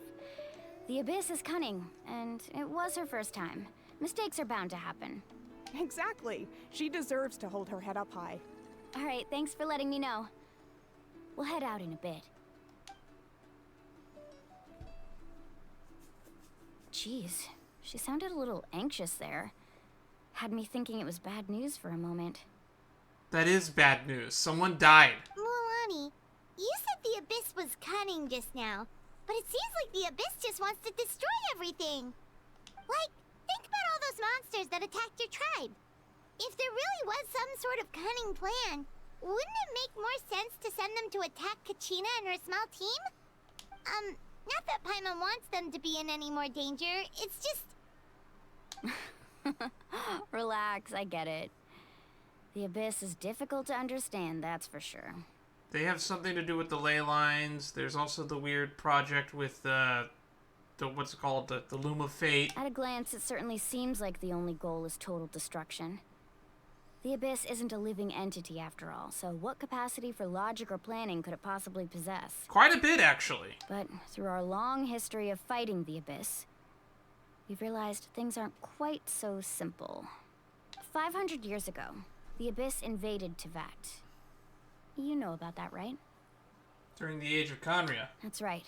The Abyss is cunning, and it was her first time. Mistakes are bound to happen. Exactly. She deserves to hold her head up high. All right, thanks for letting me know. We'll head out in a bit. Jeez, she sounded a little anxious there. Had me thinking it was bad news for a moment. That is bad news. Someone died. Mualani, you said the Abyss was cunning just now, but it seems like the Abyss just wants to destroy everything. Like, think about all those monsters that attacked your tribe. If there really was some sort of cunning plan, wouldn't it make more sense to send them to attack Kachina and her small team? Not that Paimon wants them to be in any more danger, it's just... Relax, I get it. The Abyss is difficult to understand, that's for sure. They have something to do with the ley lines. There's also the weird project with the what's it called? The Loom of Fate. At a glance, it certainly seems like the only goal is total destruction. The Abyss isn't a living entity after all, so what capacity for logic or planning could it possibly possess? Quite a bit, actually. But through our long history of fighting the Abyss, we've realized things aren't quite so simple. 500 years ago, the Abyss invaded Teyvat. You know about that, right? During the age of Conria. That's right.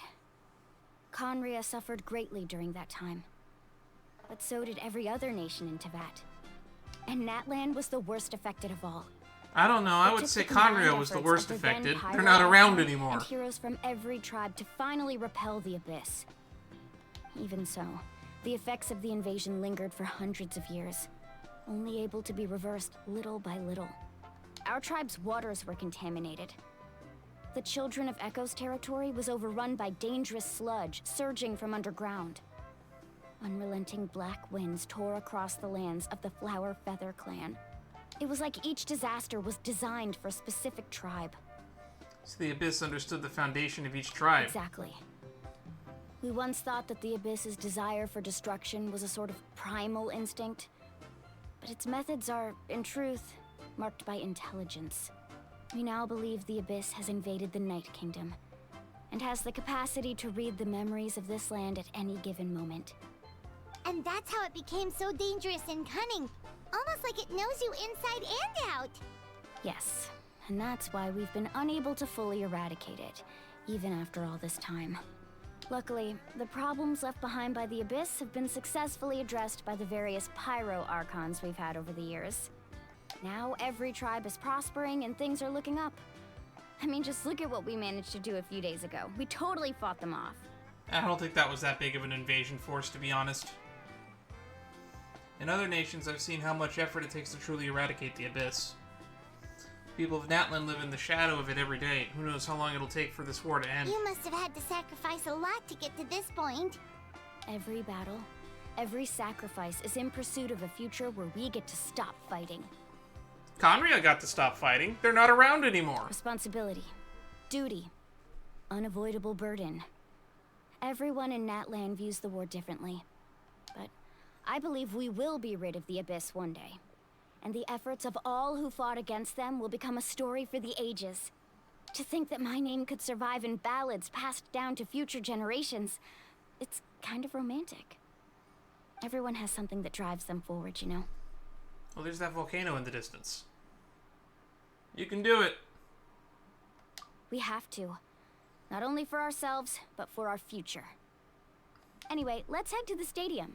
Conria suffered greatly during that time. But so did every other nation in Teyvat. And Natlan was the worst affected of all. I don't know, I would say Conria was the worst affected. They're not around anymore. And heroes from every tribe to finally repel the Abyss. Even so, the effects of the invasion lingered for hundreds of years, only able to be reversed little by little. Our tribe's waters were contaminated. The Children of Echo's territory was overrun by dangerous sludge surging from underground. Unrelenting black winds tore across the lands of the Flower Feather clan. It was like each disaster was designed for a specific tribe. So the Abyss understood the foundation of each tribe. Exactly. We once thought that the Abyss's desire for destruction was a sort of primal instinct, but its methods are, in truth, marked by intelligence. We now believe the Abyss has invaded the Night Kingdom, and has the capacity to read the memories of this land at any given moment. And that's how it became so dangerous and cunning. Almost like it knows you inside and out. Yes, and that's why we've been unable to fully eradicate it, even after all this time. Luckily, the problems left behind by the Abyss have been successfully addressed by the various Pyro Archons we've had over the years. Now every tribe is prospering and things are looking up. I mean, just look at what we managed to do a few days ago. We totally fought them off. I don't think that was that big of an invasion force, to be honest. In other nations, I've seen how much effort it takes to truly eradicate the Abyss. People of Natlan live in the shadow of it every day. Who knows how long it'll take for this war to end. You must have had to sacrifice a lot to get to this point. Every battle, every sacrifice is in pursuit of a future where we get to stop fighting. Conria got to stop fighting. They're not around anymore. Responsibility, duty, unavoidable burden. Everyone in Natlan views the war differently. But I believe we will be rid of the Abyss one day. And the efforts of all who fought against them will become a story for the ages. To think that my name could survive in ballads passed down to future generations, it's kind of romantic. Everyone has something that drives them forward, you know? Well, there's that volcano in the distance. You can do it. We have to. Not only for ourselves, but for our future. Anyway, let's head to the stadium.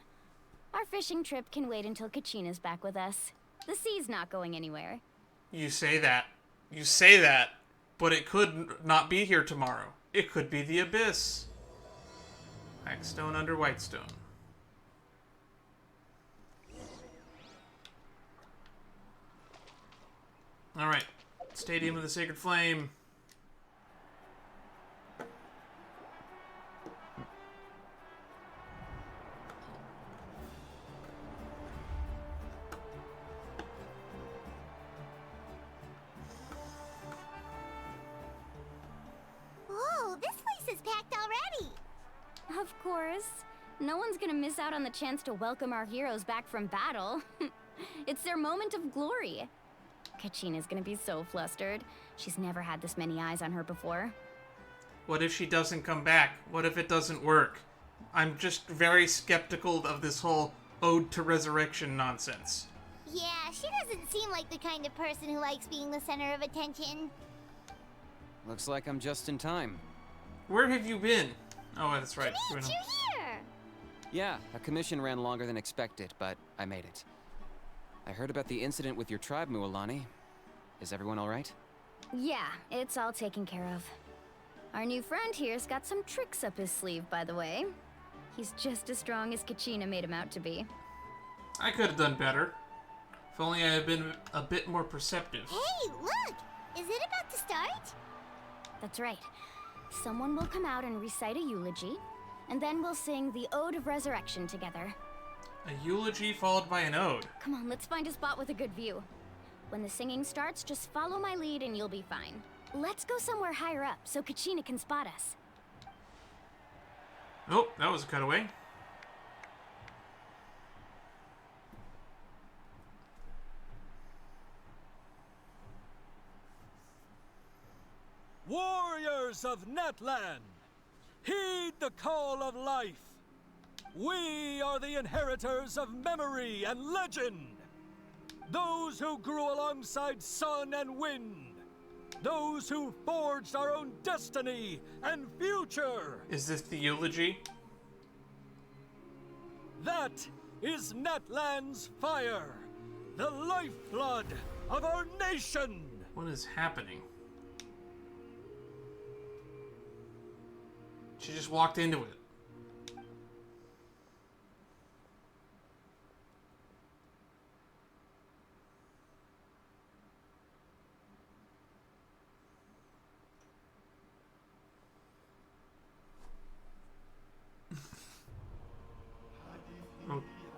Our fishing trip can wait until Kachina's back with us. The sea's not going anywhere. You say that. You say that. But it could not be here tomorrow. It could be the Abyss. Black stone under white stone. Alright. Stadium of the Sacred Flame. Whoa, this place is packed already. Of course. No one's gonna miss out on the chance to welcome our heroes back from battle. It's their moment of glory. Kachina's gonna be so flustered. She's never had this many eyes on her before. What if she doesn't come back? What if it doesn't work? I'm just very skeptical of this whole ode to resurrection nonsense. Yeah, she doesn't seem like the kind of person who likes being the center of attention. Looks like I'm just in time. Where have you been? Oh, that's right. You're here! Yeah, a commission ran longer than expected, but I made it. I heard about the incident with your tribe, Mualani. Is everyone alright? Yeah, it's all taken care of. Our new friend here's got some tricks up his sleeve, by the way. He's just as strong as Kachina made him out to be. I could have done better. If only I had been a bit more perceptive. Hey, look! Is it about to start? That's right. Someone will come out and recite a eulogy, and then we'll sing the Ode of Resurrection together. A eulogy followed by an ode. Come on, let's find a spot with a good view. When the singing starts, just follow my lead and you'll be fine. Let's go somewhere higher up so Kachina can spot us. Oh, that was a cutaway. Warriors of Natlan, heed the call of life. We are the inheritors of memory and legend. Those who grew alongside sun and wind. Those who forged our own destiny and future. Is this the eulogy? That is Natlan's fire, the lifeblood of our nation. What is happening? She just walked into it.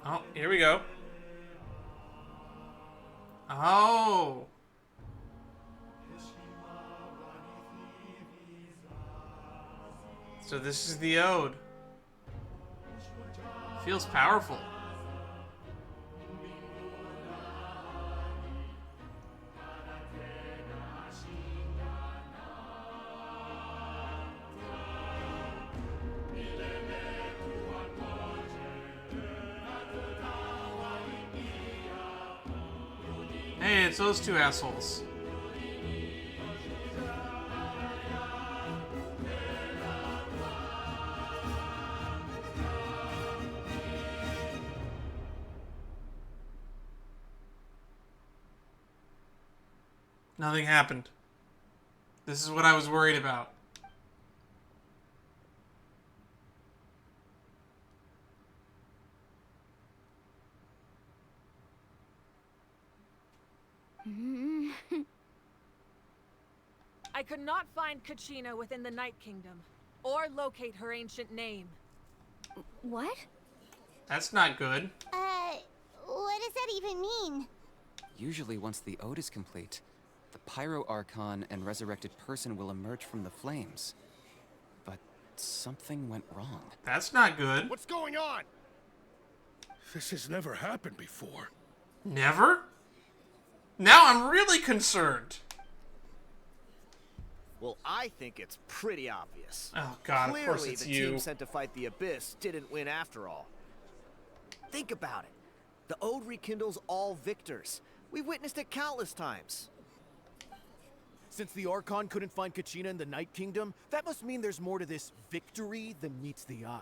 Oh, here we go. Oh. So this is the ode. Feels powerful. Hey, it's those two assholes. Nothing happened. This is what I was worried about. I could not find Kachina within the Night Kingdom, or locate her ancient name. What? That's not good. What does that even mean? Usually once the ode is complete, the Pyro Archon and resurrected person will emerge from the flames. But something went wrong. That's not good. What's going on? This has never happened before. Never? Now I'm really concerned. Well, I think it's pretty obvious. Oh god, Clearly, of course it's the you. team sent to fight the Abyss didn't win after all. Think about it. The Ode rekindles all victors. We've witnessed it countless times. Since the Archon couldn't find Kachina in the Night Kingdom, that must mean there's more to this victory than meets the eye.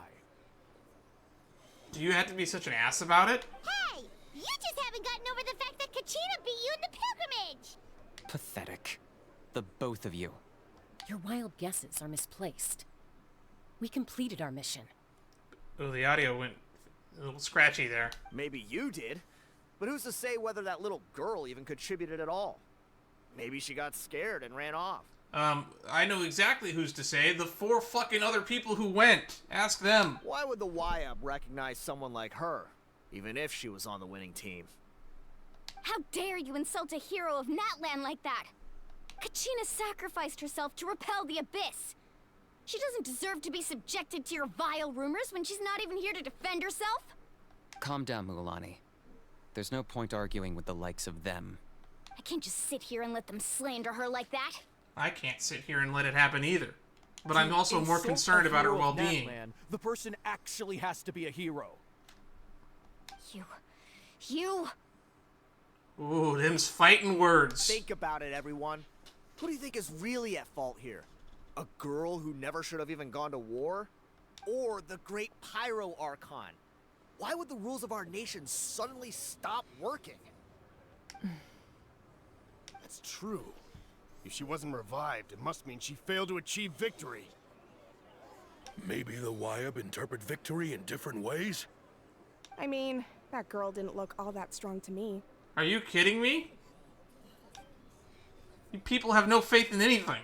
Do you have to be such an ass about it? Hey! You just haven't gotten over the fact that Kachina beat you in the pilgrimage! Pathetic. The both of you. Your wild guesses are misplaced. We completed our mission. Oh, the audio went a little scratchy there. Maybe you did, but who's to say whether that little girl even contributed at all? Maybe she got scared and ran off. I know exactly who's to say. The 4 fucking other people who went. Ask them. Why would the YUB recognize someone like her, even if she was on the winning team? How dare you insult a hero of Natlan like that? Kachina sacrificed herself to repel the Abyss. She doesn't deserve to be subjected to your vile rumors when she's not even here to defend herself. Calm down, Mualani. There's no point arguing with the likes of them. I can't just sit here and let them slander her like that. I can't sit here and let it happen either. But I'm also more concerned about her well-being. The person actually has to be a hero. You... Ooh, them's fighting words. Think about it, everyone. Who do you think is really at fault here? A girl who never should have even gone to war? Or the great Pyro Archon? Why would the rules of our nation suddenly stop working? That's true. If she wasn't revived, it must mean she failed to achieve victory. Maybe the YUB interpret victory in different ways? I mean, that girl didn't look all that strong to me. Are you kidding me? You people have no faith in anything.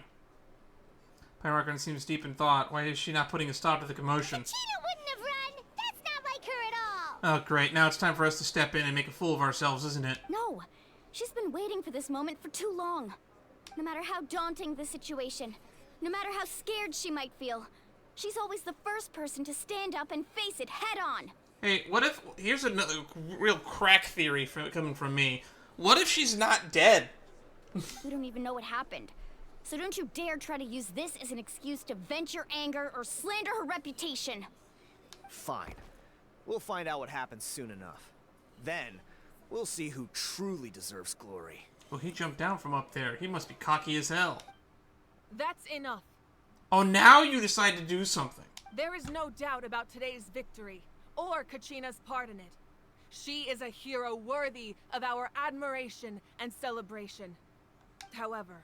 Pyro seems deep in thought. Why is she not putting a stop to the commotion? Kachina wouldn't have run! That's not like her at all! Oh, great. Now it's time for us to step in and make a fool of ourselves, isn't it? No. She's been waiting for this moment for too long. No matter how daunting the situation, no matter how scared she might feel, she's always the first person to stand up and face it head on. Hey, what if... Here's another real crack theory coming from me. What if she's not dead? We don't even know what happened. So don't you dare try to use this as an excuse to vent your anger or slander her reputation. Fine. We'll find out what happens soon enough. Then, we'll see who truly deserves glory. Well, he jumped down from up there. He must be cocky as hell. That's enough. Oh, now you decide to do something. There is no doubt about today's victory, or Kachina's part in it. She is a hero worthy of our admiration and celebration. However,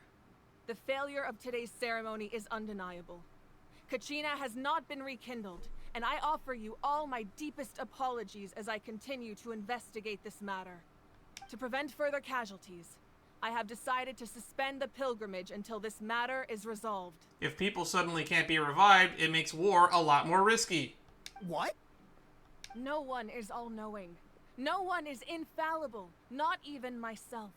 the failure of today's ceremony is undeniable. Kachina has not been rekindled, and I offer you all my deepest apologies as I continue to investigate this matter. To prevent further casualties, I have decided to suspend the pilgrimage until this matter is resolved. If people suddenly can't be revived, it makes war a lot more risky. What? No one is all-knowing. No one is infallible, not even myself.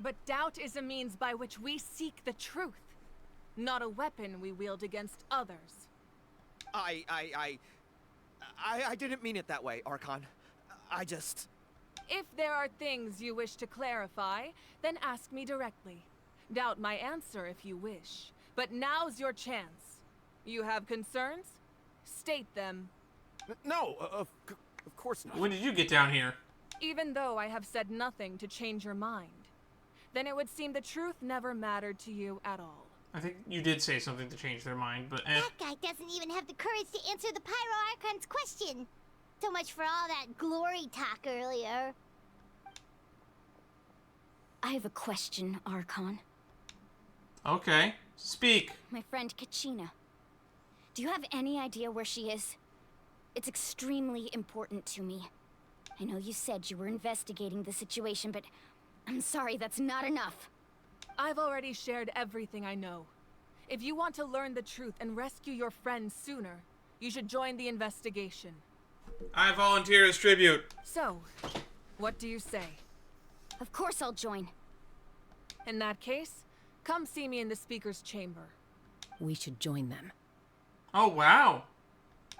But doubt is a means by which we seek the truth, not a weapon we wield against others. I didn't mean it that way, Archon. I just... If there are things you wish to clarify, then ask me directly. Doubt my answer if you wish. But now's your chance. You have concerns? State them. No, of course not. When did you get down here? Even though I have said nothing to change your mind, then it would seem the truth never mattered to you at all. I think you did say something to change their mind, but That guy doesn't even have the courage to answer the Pyro Archon's question. So much for all that glory talk earlier. I have a question, Archon. Okay, speak. My friend Kachina. Do you have any idea where she is? It's extremely important to me. I know you said you were investigating the situation, but I'm sorry, that's not enough. I've already shared everything I know. If you want to learn the truth and rescue your friends sooner, you should join the investigation. I volunteer as tribute. So, what do you say? Of course I'll join. In that case, come see me in the speaker's chamber. We should join them. Oh, wow.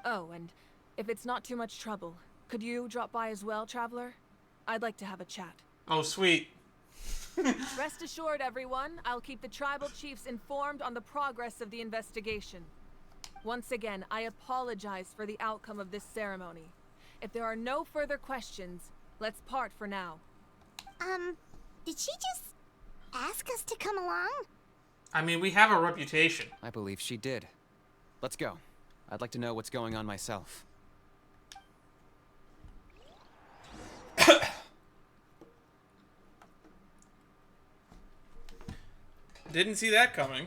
Oh, and if it's not too much trouble, could you drop by as well, Traveler? I'd like to have a chat. Oh, sweet. Rest assured, everyone, I'll keep the tribal chiefs informed on the progress of the investigation. Once again, I apologize for the outcome of this ceremony. If there are no further questions, let's part for now. Did she just ask us to come along? I mean, we have a reputation. I believe she did. Let's go. I'd like to know what's going on myself. Didn't see that coming.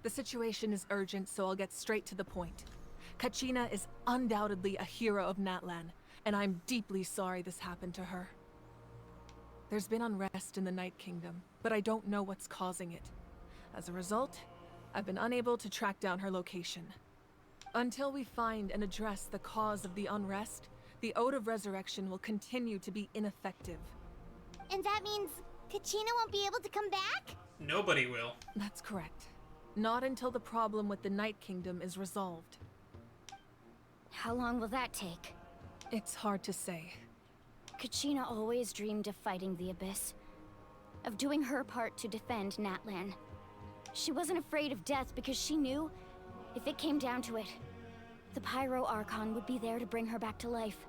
The situation is urgent, so I'll get straight to the point. Kachina is undoubtedly a hero of Natlan, and I'm deeply sorry this happened to her. There's been unrest in the Night Kingdom, but I don't know what's causing it. As a result, I've been unable to track down her location. Until we find and address the cause of the unrest, the Ode of Resurrection will continue to be ineffective. And that means Kachina won't be able to come back? Nobody will. That's correct. Not until the problem with the Night Kingdom is resolved. How long will that take? It's hard to say. Kachina always dreamed of fighting the Abyss. Of doing her part to defend Natlan. She wasn't afraid of death because she knew, if it came down to it, the Pyro Archon would be there to bring her back to life.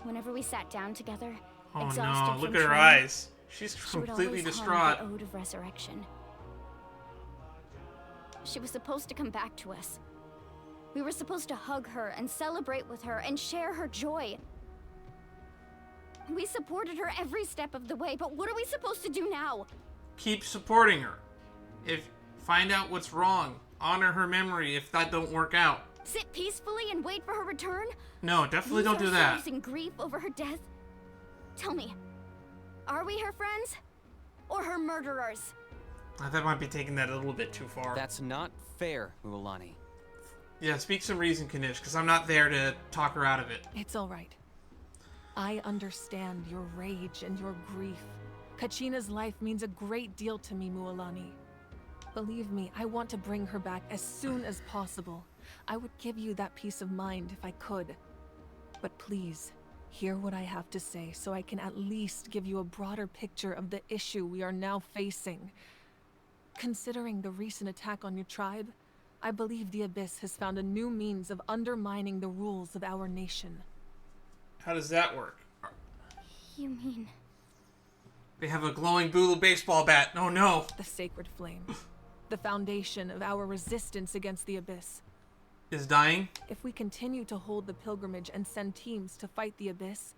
Whenever we sat down together, Oh exhausted no, look from at her training, eyes. She's she would completely always distraught. hum the Ode of Resurrection. She was supposed to come back to us. We were supposed to hug her and celebrate with her and share her joy. We supported her every step of the way, but what are we supposed to do now? Keep supporting her. Find out what's wrong. Honor her memory if that don't work out. Sit peacefully and wait for her return? No, definitely don't do that. Lose ourselves in grief over her death? Tell me, are we her friends? Or her murderers? That might be taking that a little bit too far. That's not fair, Mualani. Yeah, speak some reason, Kanish, because I'm not there to talk her out of it. It's all right. I understand your rage and your grief. Kachina's life means a great deal to me, Mualani. Believe me, I want to bring her back as soon as possible. I would give you that peace of mind if I could. But please, hear what I have to say so I can at least give you a broader picture of the issue we are now facing. Considering the recent attack on your tribe, I believe the Abyss has found a new means of undermining the rules of our nation. How does that work? You mean... They have a glowing Bulu baseball bat. Oh no. The Sacred Flame. The foundation of our resistance against the Abyss. Is dying? If we continue to hold the pilgrimage and send teams to fight the Abyss,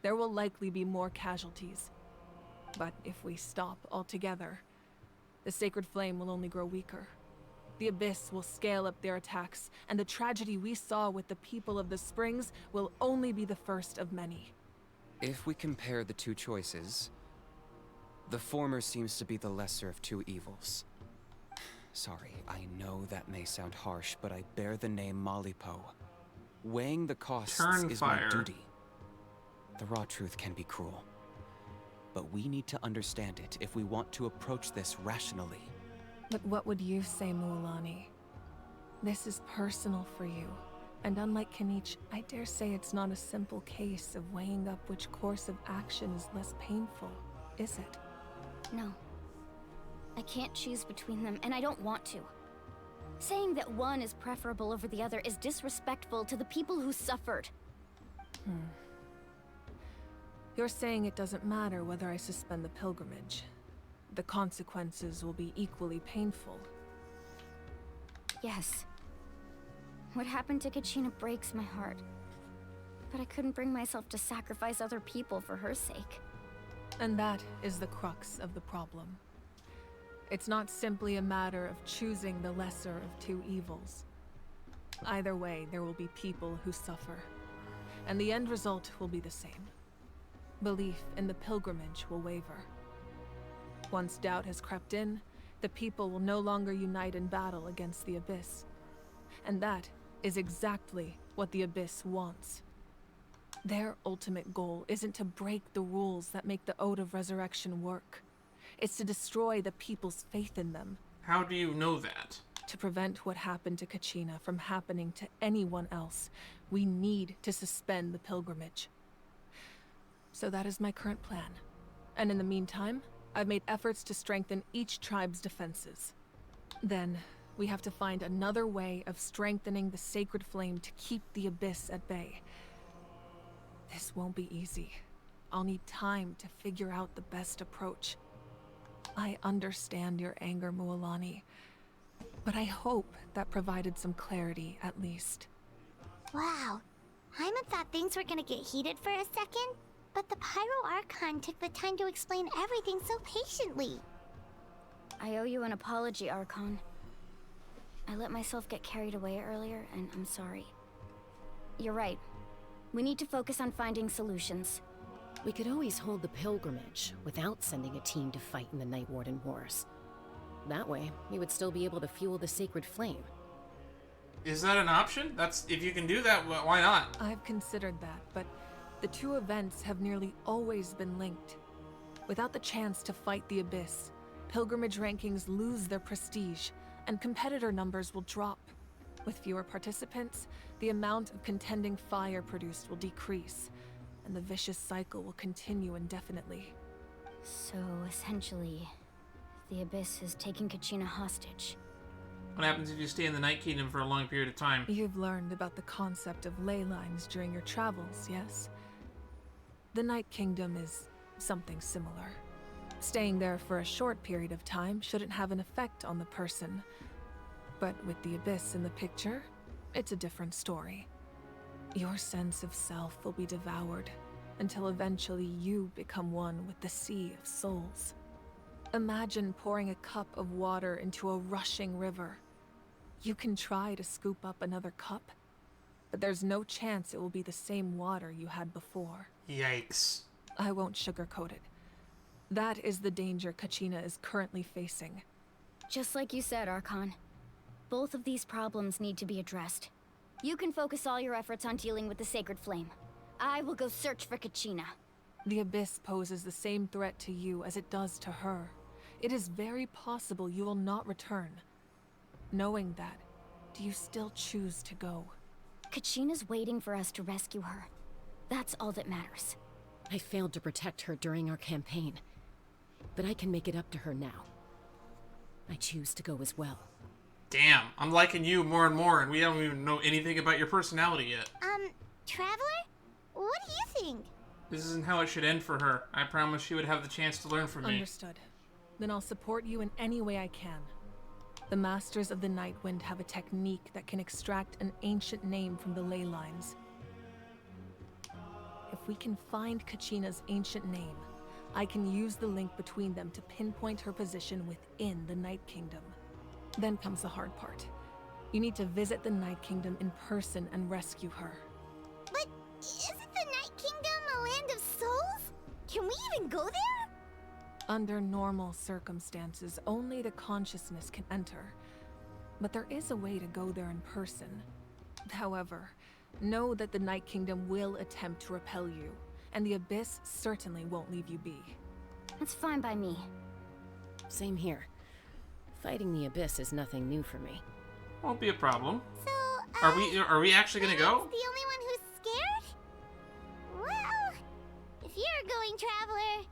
there will likely be more casualties. But if we stop altogether, the Sacred Flame will only grow weaker. The Abyss will scale up their attacks, and the tragedy we saw with the people of the Springs will only be the first of many. If we compare the two choices, the former seems to be the lesser of two evils. Sorry, I know that may sound harsh, but I bear the name Malipo. Weighing the costs is my duty. The raw truth can be cruel, but we need to understand it if we want to approach this rationally. But what would you say, Mualani? This is personal for you, and unlike Kanich, I dare say it's not a simple case of weighing up which course of action is less painful, is it? No. I can't choose between them, and I don't want to. Saying that one is preferable over the other is disrespectful to the people who suffered. You're saying it doesn't matter whether I suspend the pilgrimage. The consequences will be equally painful. Yes. What happened to Kachina breaks my heart. But I couldn't bring myself to sacrifice other people for her sake. And that is the crux of the problem. It's not simply a matter of choosing the lesser of two evils. Either way, there will be people who suffer, and the end result will be the same. Belief in the pilgrimage will waver. Once doubt has crept in, the people will no longer unite in battle against the Abyss. And that is exactly what the Abyss wants. Their ultimate goal isn't to break the rules that make the Ode of Resurrection work. It's to destroy the people's faith in them. How do you know that? To prevent what happened to Kachina from happening to anyone else, we need to suspend the pilgrimage. So that is my current plan. And in the meantime, I've made efforts to strengthen each tribe's defenses. Then, we have to find another way of strengthening the sacred flame to keep the Abyss at bay. This won't be easy. I'll need time to figure out the best approach. I understand your anger, Mualani, but I hope that provided some clarity, at least. Wow. Hyman thought things were gonna get heated for a second, but the Pyro Archon took the time to explain everything so patiently. I owe you an apology, Archon. I let myself get carried away earlier, and I'm sorry. You're right. We need to focus on finding solutions. We could always hold the pilgrimage without sending a team to fight in the Night Warden Wars. That way, we would still be able to fuel the sacred flame. Is that an option? If you can do that, why not? I've considered that, but the two events have nearly always been linked. Without the chance to fight the Abyss, pilgrimage rankings lose their prestige, and competitor numbers will drop. With fewer participants, the amount of contending fire produced will decrease, and the vicious cycle will continue indefinitely. So, essentially, the Abyss is taking Kachina hostage. What happens if you stay in the Night Kingdom for a long period of time? You've learned about the concept of ley lines during your travels, yes? The Night Kingdom is something similar. Staying there for a short period of time shouldn't have an effect on the person. But with the Abyss in the picture, it's a different story. Your sense of self will be devoured, until eventually you become one with the Sea of Souls. Imagine pouring a cup of water into a rushing river. You can try to scoop up another cup, but there's no chance it will be the same water you had before. Yikes. I won't sugarcoat it. That is the danger Kachina is currently facing. Just like you said, Archon. Both of these problems need to be addressed. You can focus all your efforts on dealing with the Sacred Flame. I will go search for Kachina. The Abyss poses the same threat to you as it does to her. It is very possible you will not return. Knowing that, do you still choose to go? Kachina's waiting for us to rescue her. That's all that matters. I failed to protect her during our campaign, but I can make it up to her now. I choose to go as well. Damn, I'm liking you more and more, and we don't even know anything about your personality yet. Traveler? What do you think? This isn't how it should end for her. I promised she would have the chance to learn from me. Understood. Then I'll support you in any way I can. The Masters of the Night Wind have a technique that can extract an ancient name from the ley lines. If we can find Kachina's ancient name, I can use the link between them to pinpoint her position within the Night Kingdom. Then comes the hard part. You need to visit the Night Kingdom in person and rescue her. But isn't the Night Kingdom a land of souls? Can we even go there? Under normal circumstances, only the consciousness can enter. But there is a way to go there in person. However, know that the Night Kingdom will attempt to repel you, and the Abyss certainly won't leave you be. That's fine by me. Same here. Fighting the Abyss is nothing new for me. Won't be a problem. So, Are we actually gonna go? the only one who's scared? Well, if you're going, Traveler,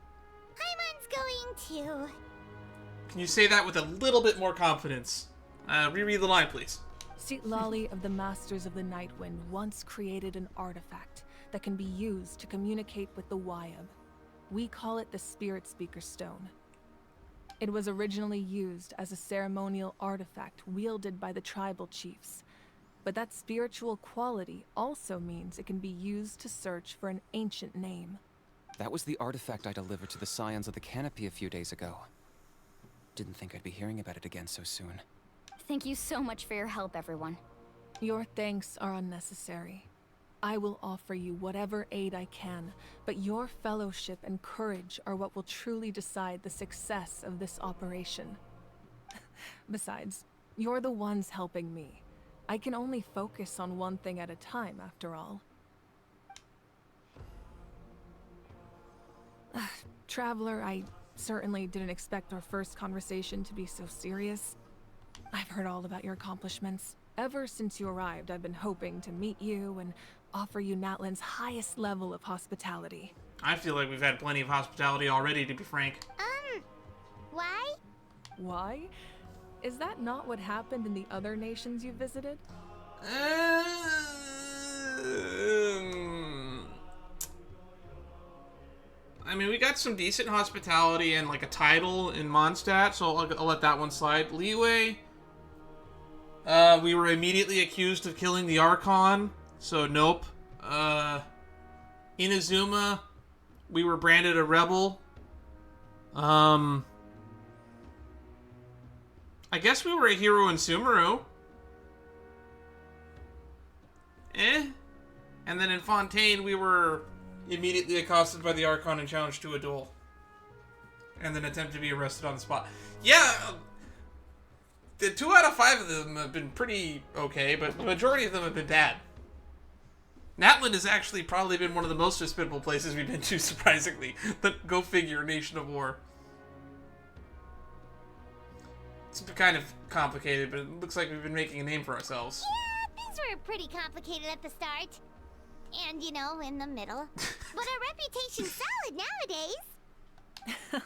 Paimon's going too. Can you say that with a little bit more confidence? Reread the line, please. Lali of the Masters of the Night Wind once created an artifact that can be used to communicate with the Wyab. We call it the Spirit Speaker Stone. It was originally used as a ceremonial artifact wielded by the tribal chiefs, but that spiritual quality also means it can be used to search for an ancient name. That was the artifact I delivered to the Scions of the Canopy a few days ago. Didn't think I'd be hearing about it again so soon. Thank you so much for your help, everyone. Your thanks are unnecessary. I will offer you whatever aid I can, but your fellowship and courage are what will truly decide the success of this operation. Besides, you're the ones helping me. I can only focus on one thing at a time, after all. Traveler, I certainly didn't expect our first conversation to be so serious. I've heard all about your accomplishments. Ever since you arrived, I've been hoping to meet you and offer you Natlan's highest level of hospitality. I feel like we've had plenty of hospitality already, to be frank. Why? Why? Is that not what happened in the other nations you visited? I mean, we got some decent hospitality and like a title in Mondstadt, so I'll let that one slide. Leeway, we were immediately accused of killing the Archon, so nope. Inazuma, we were branded a rebel. I guess we were a hero in Sumeru. And then in Fontaine, we were immediately accosted by the Archon and challenged to a duel. And then attempted to be arrested on the spot. Yeah, the 2 out of 5 of them have been pretty okay, but the majority of them have been bad. Natlan has actually probably been one of the most hospitable places we've been to, surprisingly. But go figure, Nation of War. It's kind of complicated, but it looks like we've been making a name for ourselves. Yeah, things were pretty complicated at the start. And, you know, in the middle. But our reputation's solid nowadays.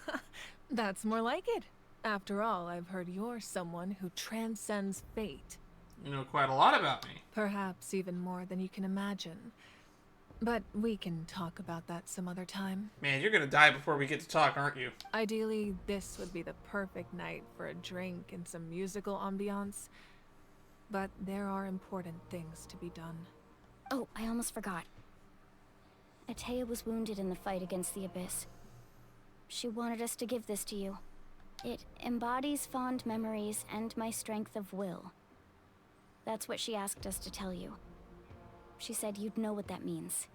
That's more like it. After all, I've heard you're someone who transcends fate. You know quite a lot about me. Perhaps even more than you can imagine. But we can talk about that some other time. Man, you're gonna die before we get to talk, aren't you? Ideally, this would be the perfect night for a drink and some musical ambiance. But there are important things to be done. Oh, I almost forgot. Atea was wounded in the fight against the Abyss. She wanted us to give this to you. It embodies fond memories and my strength of will. That's what she asked us to tell you. She said you'd know what that means.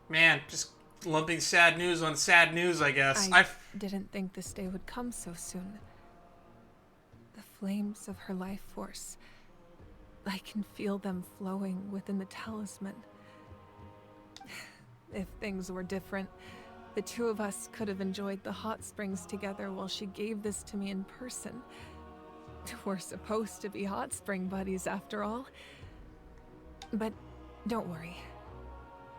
Man, just lumping sad news on sad news, I guess. I didn't think this day would come so soon. The flames of her life force. I can feel them flowing within the talisman. If things were different, the two of us could have enjoyed the hot springs together while she gave this to me in person. We're supposed to be hot spring buddies after all. But don't worry.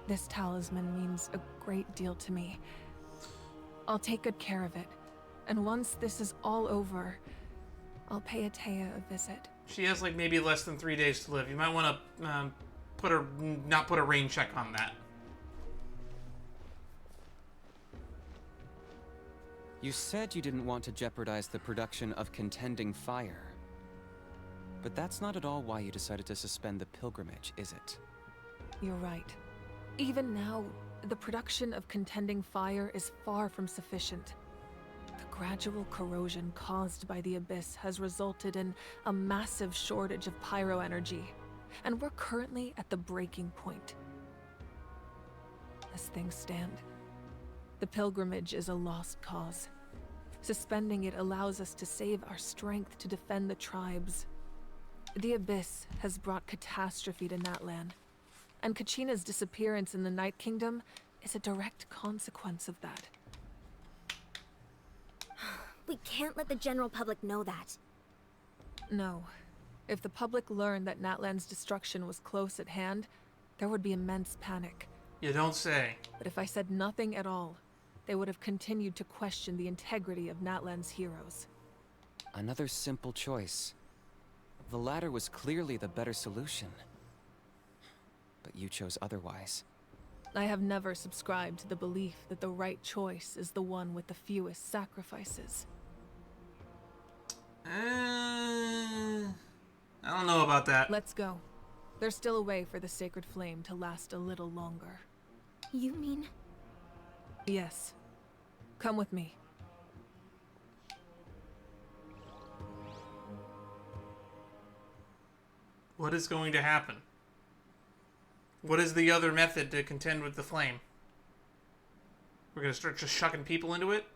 This talisman means a great deal to me. I'll take good care of it. And once this is all over, I'll pay Atea a visit. She has like maybe less than 3 days to live. You might want to not put a rain check on that. You said you didn't want to jeopardize the production of Contending Fire. But that's not at all why you decided to suspend the pilgrimage, is it? You're right. Even now, the production of Contending Fire is far from sufficient. The gradual corrosion caused by the Abyss has resulted in a massive shortage of pyro energy, and we're currently at the breaking point. As things stand, the pilgrimage is a lost cause. Suspending it allows us to save our strength to defend the tribes. The Abyss has brought catastrophe to Natlan, and Kachina's disappearance in the Night Kingdom is a direct consequence of that. We can't let the general public know that. No. If the public learned that Natlan's destruction was close at hand, there would be immense panic. You don't say. But if I said nothing at all, they would have continued to question the integrity of Natlan's heroes. Another simple choice. The latter was clearly the better solution. But you chose otherwise. I have never subscribed to the belief that the right choice is the one with the fewest sacrifices. I don't know about that. Let's go. There's still a way for the sacred flame to last a little longer. You mean? Yes. Come with me. What is going to happen? What is the other method to contend with the flame? We're gonna start just shucking people into it?